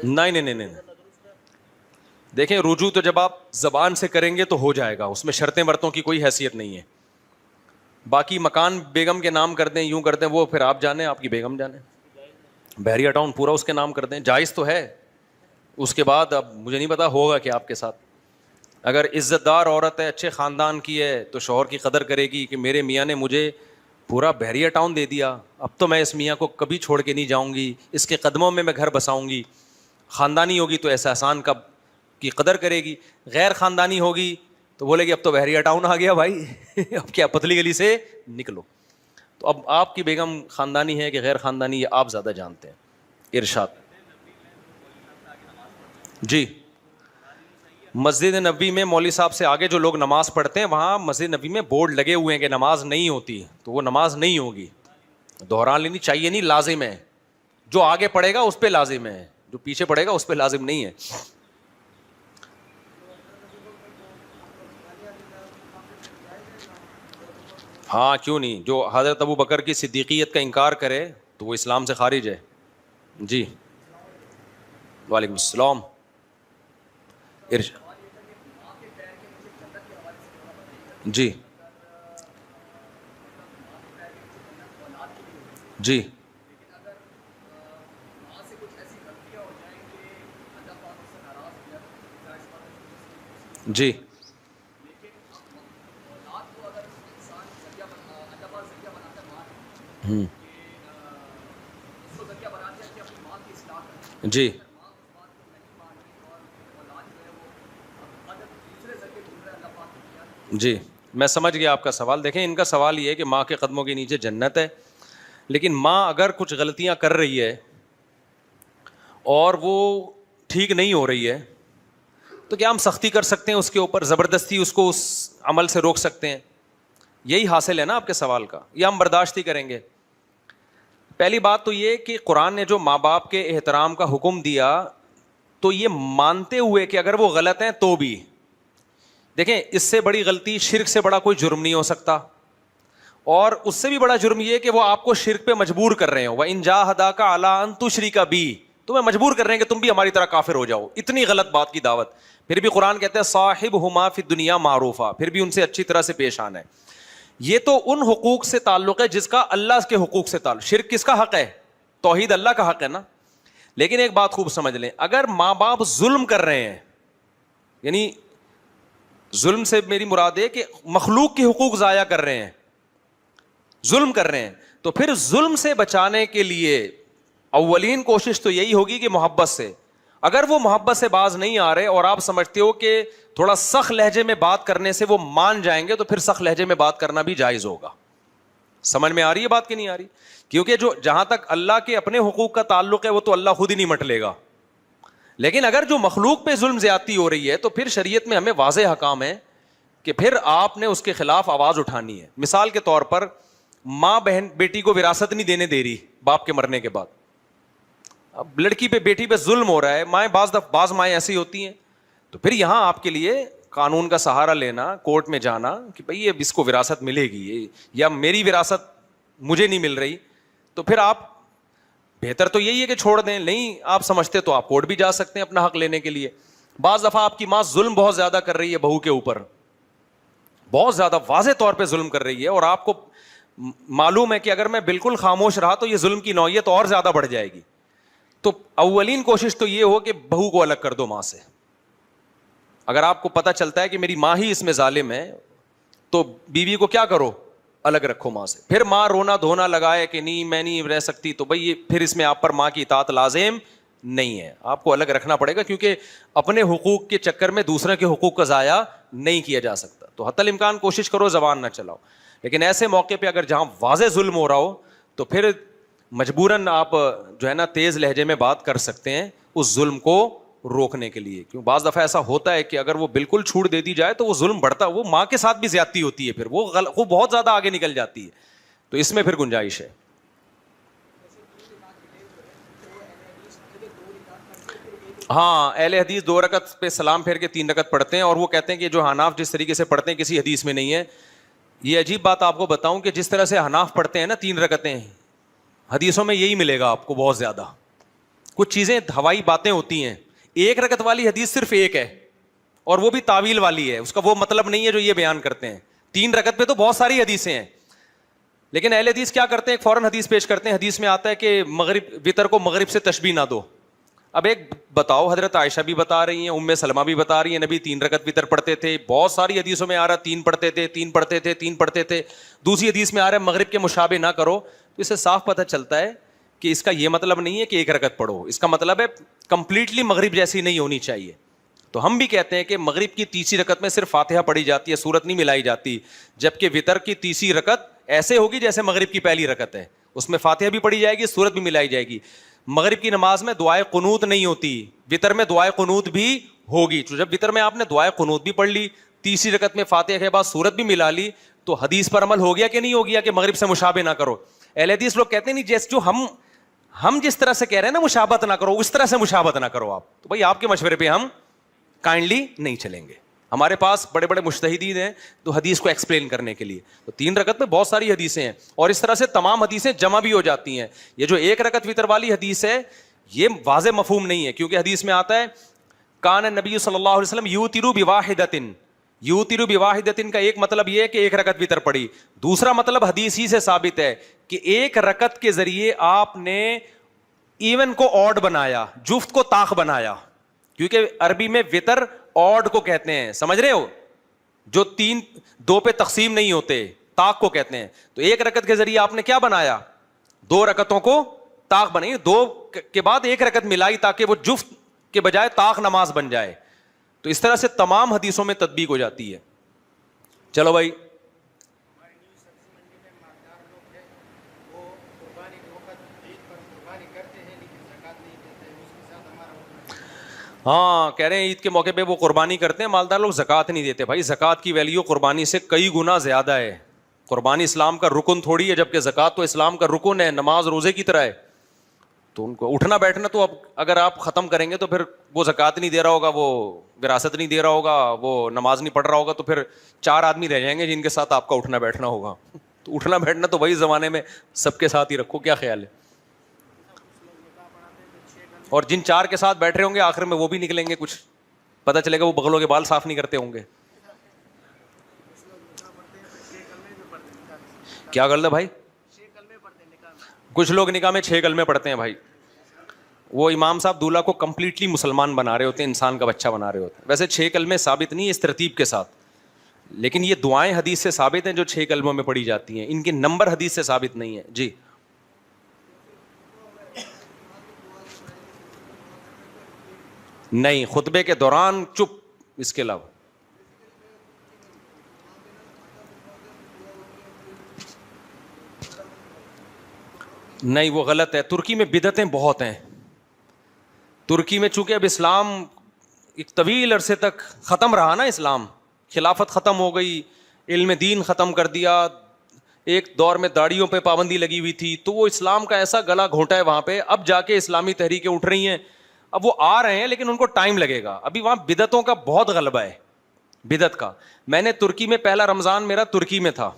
A: نہیں دیکھیں, رجوع تو جب آپ زبان سے کریں گے تو ہو جائے گا, اس میں شرطیں ورتوں کی کوئی حیثیت نہیں ہے. باقی مکان بیگم کے نام کر دیں, یوں کر دیں, وہ پھر آپ جانیں, آپ کی بیگم جانیں. بحریہ ٹاؤن پورا اس کے نام کر دیں, جائز تو ہے. اس کے بعد اب مجھے نہیں پتا ہوگا کہ آپ کے ساتھ اگر عزت دار عورت ہے, اچھے خاندان کی ہے, تو شوہر کی قدر کرے گی کہ میرے میاں نے مجھے پورا بحریہ ٹاؤن دے دیا, اب تو میں اس میاں کو کبھی چھوڑ کے نہیں جاؤں گی, اس کے قدموں میں گھر بساؤں گی. خاندانی ہوگی تو ایسا احسان کی قدر کرے گی. غیر خاندانی ہوگی تو بولے گی اب تو بحریہ ٹاؤن آ گیا بھائی, اب کیا پتلی گلی سے نکلو. تو اب آپ کی بیگم خاندانی ہے کہ غیر خاندانی, یہ آپ زیادہ جانتے ہیں. ارشاد. جی مسجد نبوی میں مولوی صاحب سے آگے جو لوگ نماز پڑھتے ہیں, وہاں مسجد نبوی میں بورڈ لگے ہوئے ہیں کہ نماز نہیں ہوتی, تو وہ نماز نہیں ہوگی. دہرا لینی چاہیے نہیں, لازم ہے. جو آگے پڑھے گا اس پہ لازم ہے, جو پیچھے پڑھے گا اس پہ لازم نہیں ہے. ہاں کیوں نہیں, جو حضرت ابو بکر کی صدیقیت کا انکار کرے تو وہ اسلام سے خارج ہے. جی وعلیکم السلام. جی جی جی جی جی میں سمجھ گیا آپ کا سوال. دیکھیں ان کا سوال یہ ہے کہ ماں کے قدموں کے نیچے جنت ہے, لیکن ماں اگر کچھ غلطیاں کر رہی ہے اور وہ ٹھیک نہیں ہو رہی ہے تو کیا ہم سختی کر سکتے ہیں اس کے اوپر, زبردستی اس کو اس عمل سے روک سکتے ہیں؟ یہی حاصل ہے نا آپ کے سوال کا, یا ہم برداشت ہی کریں گے؟ پہلی بات تو یہ کہ قرآن نے جو ماں باپ کے احترام کا حکم دیا تو یہ مانتے ہوئے کہ اگر وہ غلط ہیں تو بھی, دیکھیں اس سے بڑی غلطی شرک سے بڑا کوئی جرم نہیں ہو سکتا, اور اس سے بھی بڑا جرم یہ کہ وہ آپ کو شرک پہ مجبور کر رہے ہوں. وَإِن جَاهَدَاكَ عَلَىٰ أَن تُشْرِكَ بِي, تمہیں مجبور کر رہے ہیں کہ تم بھی ہماری طرح کافر ہو جاؤ. اتنی غلط بات کی دعوت. پھر بھی قرآن کہتے ہیں صاحبہما فی الدنیا معروفا, پھر بھی ان سے اچھی طرح سے پیش آنا ہے. یہ تو ان حقوق سے تعلق ہے جس کا اللہ کے حقوق سے تعلق. شرک کس کا حق ہے؟ توحید اللہ کا حق ہے نا. لیکن ایک بات خوب سمجھ لیں, اگر ماں باپ ظلم کر رہے ہیں, یعنی ظلم سے میری مراد ہے کہ مخلوق کے حقوق ضائع کر رہے ہیں, ظلم کر رہے ہیں, تو پھر ظلم سے بچانے کے لیے اولین کوشش تو یہی ہوگی کہ محبت سے. اگر وہ محبت سے باز نہیں آ رہے اور آپ سمجھتے ہو کہ تھوڑا سخت لہجے میں بات کرنے سے وہ مان جائیں گے, تو پھر سخت لہجے میں بات کرنا بھی جائز ہوگا. سمجھ میں آ رہی ہے بات کہ نہیں آ رہی؟ کیونکہ جو جہاں تک اللہ کے اپنے حقوق کا تعلق ہے وہ تو اللہ خود ہی نہیں مٹ لے گا. لیکن اگر جو مخلوق پہ ظلم زیادتی ہو رہی ہے تو پھر شریعت میں ہمیں واضح حکام ہے کہ پھر آپ نے اس کے خلاف آواز اٹھانی ہے. مثال کے طور پر ماں بہن بیٹی کو وراثت نہیں دینے دے رہی باپ کے مرنے کے بعد, اب لڑکی پہ بیٹی پہ ظلم ہو رہا ہے, مائیں بعض مائیں ایسی ہوتی ہیں, تو پھر یہاں آپ کے لیے قانون کا سہارا لینا, کورٹ میں جانا کہ بھئی یہ اس کو وراثت ملے گی یا میری وراثت مجھے نہیں مل رہی, تو پھر آپ بہتر تو یہی ہے کہ چھوڑ دیں. نہیں آپ سمجھتے تو آپ کورٹ بھی جا سکتے ہیں اپنا حق لینے کے لیے. بعض دفعہ آپ کی ماں ظلم بہت زیادہ کر رہی ہے بہو کے اوپر, بہت زیادہ واضح طور پہ ظلم کر رہی ہے, اور آپ کو معلوم ہے کہ اگر میں بالکل خاموش رہا تو یہ ظلم کی نوعیت اور زیادہ بڑھ جائے گی. تو اولین کوشش تو یہ ہو کہ بہو کو الگ کر دو ماں سے. اگر آپ کو پتہ چلتا ہے کہ میری ماں ہی اس میں ظالم ہے تو بیوی کو کیا کرو, الگ رکھو ماں سے. پھر ماں رونا دھونا لگائے کہ نہیں میں نہیں رہ سکتی, تو بھائی پھر اس میں آپ پر ماں کی اطاعت لازم نہیں ہے, آپ کو الگ رکھنا پڑے گا, کیونکہ اپنے حقوق کے چکر میں دوسرے کے حقوق کا ضائع نہیں کیا جا سکتا. تو حتی الامکان کوشش کرو زبان نہ چلاؤ. لیکن ایسے موقع پہ اگر جہاں واضح ظلم ہو رہا ہو تو پھر مجبوراً آپ جو ہے نا تیز لہجے میں بات کر سکتے ہیں اس ظلم کو روکنے کے لیے. کیوں بعض دفعہ ایسا ہوتا ہے کہ اگر وہ بالکل چھوڑ دے دی جائے تو وہ ظلم بڑھتا, وہ ماں کے ساتھ بھی زیادتی ہوتی ہے, پھر وہ بہت زیادہ آگے نکل جاتی ہے. تو اس میں پھر گنجائش ہے. ہاں, اہل حدیث 2 رکعت پہ سلام پھیر کے 3 رکعت پڑھتے ہیں, اور وہ کہتے ہیں کہ جو حناف جس طریقے سے پڑھتے ہیں کسی حدیث میں نہیں ہے. یہ عجیب بات آپ کو بتاؤں کہ جس طرح سے حناف پڑھتے ہیں نا 3 رکعتیں, حدیثوں میں یہی ملے گا آپ کو بہت زیادہ. کچھ چیزیں ہوائی باتیں ہوتی ہیں. 1 رکعت والی حدیث صرف ایک ہے, اور وہ بھی تعویل والی ہے, اس کا وہ مطلب نہیں ہے جو یہ بیان کرتے ہیں. 3 رکعت پہ تو بہت ساری حدیثیں ہیں, لیکن اہل حدیث کیا کرتے ہیں, فوراً حدیث پیش کرتے ہیں. حدیث میں آتا ہے کہ مغرب وتر کو مغرب سے تشبیہ نہ دو. اب ایک بتاؤ, حضرت عائشہ بھی بتا رہی ہیں, ام سلمہ بھی بتا رہی ہیں, نبی 3 رکعت وتر پڑھتے تھے. بہت ساری حدیثوں میں آ رہا 3 پڑھتے تھے, 3 پڑھتے تھے, 3 پڑھتے تھے. دوسری حدیث میں آ رہا ہے مغرب کے مشابہ نہ کرو. تو اس سے صاف پتہ چلتا ہے کہ اس کا یہ مطلب نہیں ہے کہ 1 رکعت پڑھو, اس کا مطلب ہے کمپلیٹلی مغرب جیسی نہیں ہونی چاہیے. تو ہم بھی کہتے ہیں کہ مغرب کی تیسری رکعت میں صرف فاتحہ پڑھی جاتی ہے, سورت نہیں ملائی جاتی, جبکہ وتر کی تیسری رکعت ایسے ہوگی جیسے مغرب کی پہلی رکعت ہے, اس میں فاتحہ بھی پڑھی جائے گی, سورت بھی ملائی جائے گی. مغرب کی نماز میں دعائے قنوت نہیں ہوتی, وتر میں دعائے قنوت بھی ہوگی. تو جب وتر میں آپ نے دعائے قنوت بھی پڑھ لی, تیسری رکعت میں فاتحہ کے بعد سورت بھی ملا لی, تو حدیث پر عمل ہو گیا کہ نہیں ہو گیا کہ مغرب سے مشابہ نہ کرو. اہل حدیث لوگ کہتے ہیں نہیں, جیسے جو ہم جس طرح سے کہہ رہے ہیں نا مشابہت نہ کرو, اس طرح سے مشابہت نہ کرو آپ. تو بھائی آپ کے مشورے پہ ہم کائنڈلی نہیں چلیں گے. ہمارے پاس بڑے بڑے مجتہدین ہیں تو حدیث کو ایکسپلین کرنے کے لیے. تو 3 رکعت میں بہت ساری حدیثیں ہیں, اور اس طرح سے تمام حدیثیں جمع بھی ہو جاتی ہیں. یہ جو 1 رکعت وتر والی حدیث ہے یہ واضح مفہوم نہیں ہے, کیونکہ حدیث میں آتا ہے کان نبی صلی اللہ علیہ وسلم یوتر بواحدۃ. یوتر بواحدۃ کا ایک مطلب یہ ہے کہ 1 رکعت وتر پڑھی. دوسرا مطلب حدیث ہی سے ثابت ہے کہ 1 رکعت کے ذریعے آپ نے ایون کو آڈ بنایا, جفت کو طاق بنایا. کیونکہ عربی میں وتر آڈ کو کہتے ہیں, سمجھ رہے ہو, جو 2 پہ تقسیم نہیں ہوتے, طاق کو کہتے ہیں. تو 1 رکعت کے ذریعے آپ نے کیا بنایا, 2 رکعتوں کو طاق بنائی, 2 کے بعد 1 رکعت ملائی تاکہ وہ جفت کے بجائے طاق نماز بن جائے. تو اس طرح سے تمام حدیثوں میں تطبیق ہو جاتی ہے. چلو بھائی, ہاں کہہ رہے ہیں عید کے موقع پہ وہ قربانی کرتے ہیں, مالدار لوگ زکوٰۃ نہیں دیتے. بھائی زکوٰۃ کی ویلیو قربانی سے کئی گنا زیادہ ہے. قربانی اسلام کا رکن تھوڑی ہے, جبکہ زکوٰۃ تو اسلام کا رکن ہے, نماز روزے کی طرح ہے. تو ان کو اٹھنا بیٹھنا تو اب اگر آپ ختم کریں گے تو پھر وہ زکوٰۃ نہیں دے رہا ہوگا, وہ وراثت نہیں دے رہا ہوگا, وہ نماز نہیں پڑھ رہا ہوگا, تو پھر 4 آدمی رہ جائیں گے جن کے ساتھ آپ کا اٹھنا بیٹھنا ہوگا. تو اٹھنا بیٹھنا تو وہی زمانے میں سب کے ساتھ ہی رکھو, کیا خیال ہے. اور جن 4 کے ساتھ بیٹھ رہے ہوں گے آخر میں وہ بھی نکلیں گے, کچھ پتہ چلے گا وہ بغلوں کے بال صاف نہیں کرتے ہوں گے. کیا غلط ہے بھائی, کچھ لوگ نکاح میں 6 کلمے پڑھتے ہیں. بھائی وہ امام صاحب دولہا کو کمپلیٹلی مسلمان بنا رہے ہوتے ہیں, انسان کا بچہ بنا رہے ہوتے ہیں. ویسے 6 کلمے ثابت نہیں اس ترتیب کے ساتھ, لیکن یہ دعائیں حدیث سے ثابت ہیں جو 6 کلموں میں پڑھی جاتی ہیں. ان کے نمبر حدیث سے ثابت نہیں ہے. جی نہیں, خطبے کے دوران چپ, اس کے علاوہ نہیں, وہ غلط ہے. ترکی میں بدعتیں بہت ہیں. ترکی میں چونکہ اب اسلام ایک طویل عرصے تک ختم رہا نا, اسلام خلافت ختم ہو گئی, علم دین ختم کر دیا, ایک دور میں داڑھیوں پہ پابندی لگی ہوئی تھی, تو وہ اسلام کا ایسا گلا گھونٹا ہے وہاں پہ. اب جا کے اسلامی تحریکیں اٹھ رہی ہیں, اب وہ آ رہے ہیں لیکن ان کو ٹائم لگے گا. ابھی وہاں بدعتوں کا بہت غلبہ ہے, بدعت کا. میں نے ترکی میں پہلا رمضان میرا ترکی میں تھا,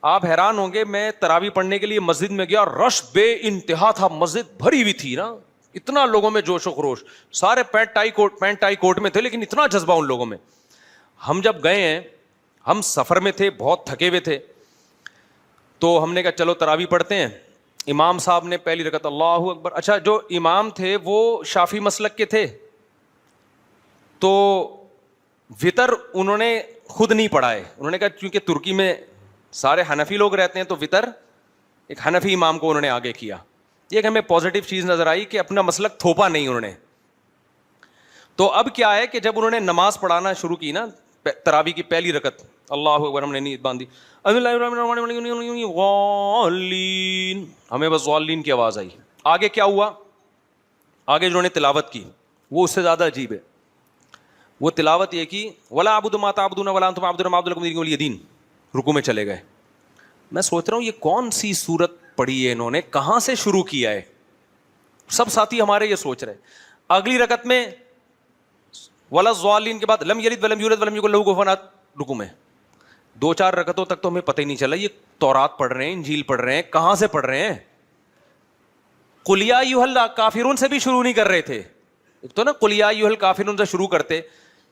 A: آپ حیران ہوں گے, میں تراویح پڑھنے کے لیے مسجد میں گیا, رش بے انتہا تھا, مسجد بھری ہوئی تھی نا, اتنا لوگوں میں جوش و خروش, سارے پینٹ ٹائی کوٹ میں تھے, لیکن اتنا جذبہ ان لوگوں میں. ہم جب گئے ہیں ہم سفر میں تھے, بہت تھکے ہوئے تھے, تو ہم نے کہا چلو تراویح پڑھتے ہیں. امام صاحب نے پہلی رکعت اللہ اکبر. اچھا جو امام تھے وہ شافعی مسلک کے تھے, تو وطر انہوں نے خود نہیں پڑھائے. انہوں نے کہا کیونکہ ترکی میں سارے حنفی لوگ رہتے ہیں تو وطر ایک حنفی امام کو انہوں نے آگے کیا. یہ ہمیں پازیٹیو چیز نظر آئی کہ اپنا مسلک تھوپا نہیں انہوں نے. تو اب کیا ہے کہ جب انہوں نے نماز پڑھانا شروع کی نا, تراویح کی پہلی رکعت اللہ اکبر, ہم نے نیت باندھی, ہمیں بس ضالین کی آواز آئی. آگے کیا ہوا, آگے جنہوں نے تلاوت کی وہ اس سے زیادہ عجیب ہے. وہ تلاوت یہ کی ولا اعبد ما تعبدون ولا انتم عابدون ما اعبد لكم دینکم ولی دین, رکوع میں چلے گئے. میں سوچ رہا ہوں یہ کون سی سورت پڑھی ہے انہوں نے, کہاں سے شروع کیا ہے. سب ساتھی ہمارے یہ سوچ رہے. اگلی رکعت میں ولا الضالین کے بعد لم یلد ولم یولد ولم یکن لہ کفوا احد, رکوع میں. 2-4 رکعتوں تک تو ہمیں پتہ ہی نہیں چلا یہ تورات پڑھ رہے ہیں, انجیل پڑھ رہے ہیں, کہاں سے پڑھ رہے ہیں. قل یا ایھا الکافرون سے بھی شروع نہیں کر رہے تھے. ایک تو نا قل یا ایھا الکافرون سے شروع کرتے,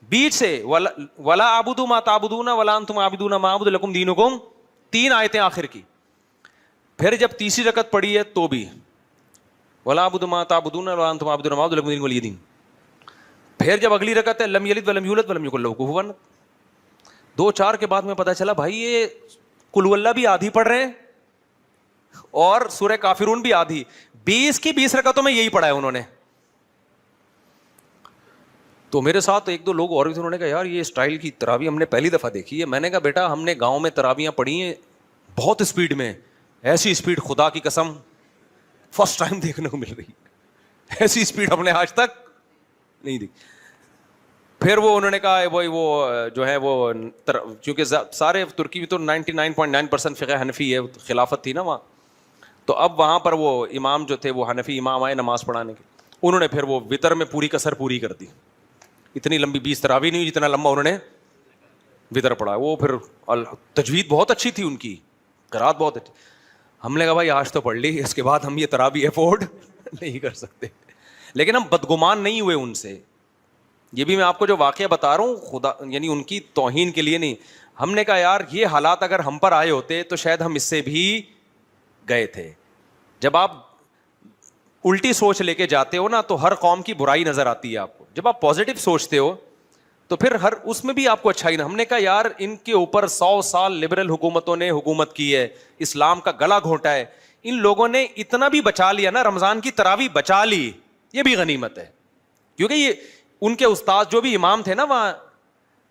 A: بیچ سے ولا اعبد ما تعبدون ولا انتم عابدون ما اعبد لکم دینکم, 3 آیتیں آخر کی. پھر جب تیسری رکعت پڑھی ہے تو بھی ولا اعبد ما تعبدون ولا انتم عابدون ما اعبد لکم دینکم ولی دین. پھر جب اگلی رکعت ہے لم یلد ولم یولد ولم یکن لہ کفوا احد. 2-4 کے بعد میں پتا چلا بھائی یہ قل ہو اللہ بھی آدھی پڑھ رہے ہیں اور سورہ کافرون بھی آدھی. 20 کی 20 رکعتوں میں یہی پڑھا ہے انہوں نے. تو میرے ساتھ 1-2 لوگ اور بھی تھے, انہوں نے کہا یار یہ اسٹائل کی تراویح ہم نے پہلی دفعہ دیکھی ہے. میں نے کہا بیٹا ہم نے گاؤں میں تراویحاں پڑھی ہیں بہت اسپیڈ میں, ایسی اسپیڈ خدا کی قسم فرسٹ ٹائم دیکھنے کو مل رہی ہے, ایسی اسپیڈ ہم نے آج تک نہیں دیکھی. پھر وہ انہوں نے کہا وہی وہ جو ہے وہ چونکہ سارے ترکی میں تو 99.9% فقہ حنفی ہے, خلافت تھی نا وہاں, تو اب وہاں پر وہ امام جو تھے وہ حنفی امام آئے نماز پڑھانے کے. انہوں نے پھر وہ وطر میں پوری کسر پوری کر دی. اتنی لمبی 20 تراویح نہیں, جتنا لمبا انہوں نے وطر پڑھا. وہ پھر تجوید بہت اچھی تھی ان کی, قرات بہت اچھی. ہم نے کہا بھائی آج تو پڑھ لی, اس کے بعد ہم یہ تراویح افورڈ نہیں کر سکتے. لیکن ہم بدگمان نہیں ہوئے ان سے. یہ بھی میں آپ کو جو واقعہ بتا رہا ہوں خدا یعنی ان کی توہین کے لیے نہیں. ہم نے کہا یار یہ حالات اگر ہم پر آئے ہوتے تو شاید ہم اس سے بھی گئے تھے. جب آپ الٹی سوچ لے کے جاتے ہو نا تو ہر قوم کی برائی نظر آتی ہے آپ کو. جب آپ پازیٹیو سوچتے ہو تو پھر ہر اس میں بھی آپ کو اچھائی نہ. ہم نے کہا یار ان کے اوپر 100 سال لبرل حکومتوں نے حکومت کی ہے, اسلام کا گلا گھونٹا ہے, ان لوگوں نے اتنا بھی بچا لیا نا, رمضان کی تراویح بچا لی, یہ بھی غنیمت ہے. کیونکہ یہ ان کے استاد جو بھی امام تھے نا وہاں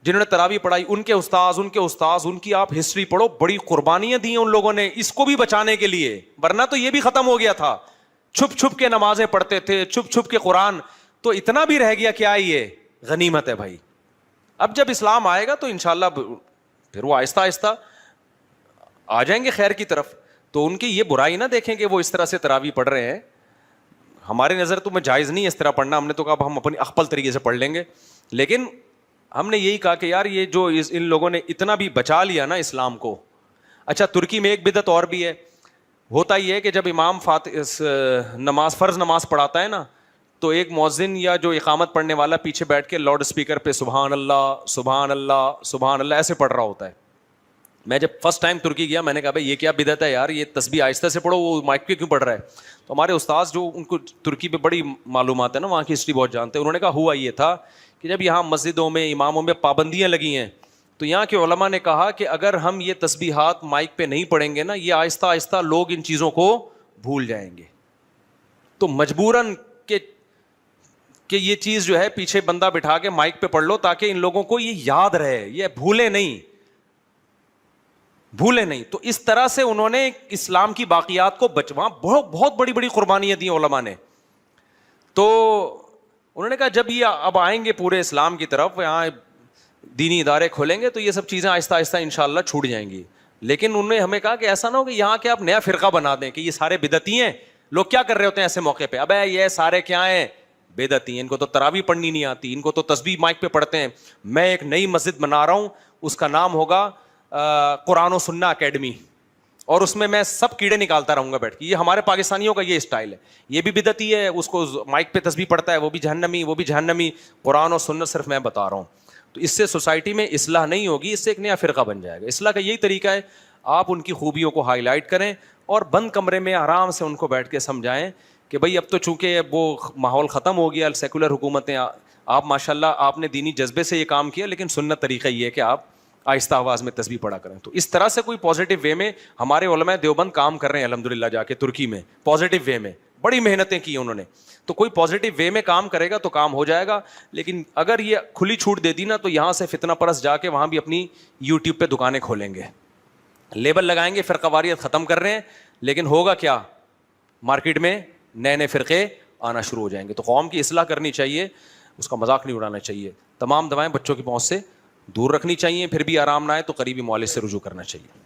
A: جنہوں نے تراویح پڑھائی, ان کے استاذ ان کی آپ ہسٹری پڑھو, بڑی قربانیاں دی ہیں ان لوگوں نے اس کو بھی بچانے کے لیے, ورنہ تو یہ بھی ختم ہو گیا تھا. چھپ چھپ کے نمازیں پڑھتے تھے, چھپ چھپ کے قرآن, تو اتنا بھی رہ گیا. کیا یہ غنیمت ہے بھائی. اب جب اسلام آئے گا تو انشاءاللہ پھر وہ آہستہ آہستہ آ جائیں گے خیر کی طرف. تو ان کی یہ برائی نہ دیکھیں کہ وہ اس طرح سے تراویح پڑھ رہے ہیں. ہماری نظر تو میں جائز نہیں اس طرح پڑھنا. ہم نے تو کہا ہم اپنی اخپل طریقے سے پڑھ لیں گے, لیکن ہم نے یہی کہا کہ یار یہ جو ان لوگوں نے اتنا بھی بچا لیا نا اسلام کو. اچھا ترکی میں ایک بدعت اور بھی ہے. ہوتا یہ ہے کہ جب امام نماز فرض نماز پڑھاتا ہے نا تو ایک مؤذن یا جو اقامت پڑھنے والا پیچھے بیٹھ کے لاؤڈ اسپیکر پہ سبحان اللہ سبحان اللہ سبحان اللہ ایسے پڑھ رہا ہوتا ہے. میں جب فرسٹ ٹائم ترکی گیا میں نے کہا بھائی یہ کیا بدعت ہے یار, یہ تسبیح آہستہ سے پڑھو, وہ مائک پہ کیوں پڑھ رہا ہے. تو ہمارے استاذ جو ان کو ترکی پہ بڑی معلومات ہے نا, وہاں کی ہسٹری بہت جانتے ہیں, انہوں نے کہا ہوا یہ تھا کہ جب یہاں مسجدوں میں اماموں میں پابندیاں لگی ہیں تو یہاں کے علماء نے کہا کہ اگر ہم یہ تسبیحات مائک پہ نہیں پڑھیں گے نا, یہ آہستہ آہستہ لوگ ان چیزوں کو بھول جائیں گے. تو مجبوراً کہ یہ چیز جو ہے پیچھے بندہ بٹھا کے مائک پہ پڑھ لو تاکہ ان لوگوں کو یہ یاد رہے, یہ بھولے نہیں. تو اس طرح سے انہوں نے اسلام کی باقیات کو وہاں بہت بڑی بڑی قربانیاں دی علماء نے. تو انہوں نے کہا جب یہ اب آئیں گے پورے اسلام کی طرف, یہاں دینی ادارے کھولیں گے تو یہ سب چیزیں آہستہ آہستہ انشاءاللہ چھوٹ جائیں گی. لیکن انہوں نے ہمیں کہا کہ ایسا نہ ہو کہ یہاں کے آپ نیا فرقہ بنا دیں کہ یہ سارے بدعتی ہیں. لوگ کیا کر رہے ہوتے ہیں ایسے موقع پہ, ابے یہ سارے کیا ہیں بدعتی ہیں, ان کو تو تراویح پڑھنی نہیں آتی, ان کو تو تسبیح مائک پہ پڑھتے ہیں. میں ایک نئی مسجد بنا رہا ہوں, اس کا نام ہوگا قرآن و سنہ اکیڈمی, اور اس میں سب کیڑے نکالتا رہوں گا بیٹھ کے. یہ ہمارے پاکستانیوں کا یہ اسٹائل ہے, یہ بھی بدعتی ہے, اس کو مائک پہ تسبیح پڑھتا ہے وہ بھی جہنمی, قرآن و سنت صرف میں بتا رہا ہوں. تو اس سے سوسائٹی میں اصلاح نہیں ہوگی, اس سے ایک نیا فرقہ بن جائے گا. اصلاح کا یہی طریقہ ہے, آپ ان کی خوبیوں کو ہائی لائٹ کریں اور بند کمرے میں آرام سے ان کو بیٹھ کے سمجھائیں کہ بھائی اب تو چونکہ وہ ماحول ختم ہو گیا, سیکولر حکومتیں, آپ ماشاء اللہ آپ نے دینی جذبے سے یہ کام کیا, لیکن سنت طریقہ یہ ہے کہ آپ آہستہ آواز میں تسبیح پڑھا کریں. تو اس طرح سے کوئی پازیٹیو وے میں ہمارے علماء دیوبند کام کر رہے ہیں الحمدللہ, جا کے ترکی میں پازیٹیو وے میں بڑی محنتیں کی انہوں نے. تو کوئی پازیٹیو وے میں کام کرے گا تو کام ہو جائے گا. لیکن اگر یہ کھلی چھوٹ دے دی نا, تو یہاں سے فتنہ پرست جا کے وہاں بھی اپنی یوٹیوب پہ دکانیں کھولیں گے, لیبل لگائیں گے فرقہ واریت ختم کر رہے ہیں, لیکن ہوگا کیا, مارکیٹ میں نئے نئے فرقے آنا شروع ہو جائیں گے. تو قوم کی اصلاح کرنی چاہیے, اس کا مذاق نہیں اڑانا چاہیے. تمام دوائیں بچوں کی پہنچ سے دور رکھنی چاہیے, پھر بھی آرام نہ آئے تو قریبی معالج سے رجوع کرنا چاہیے.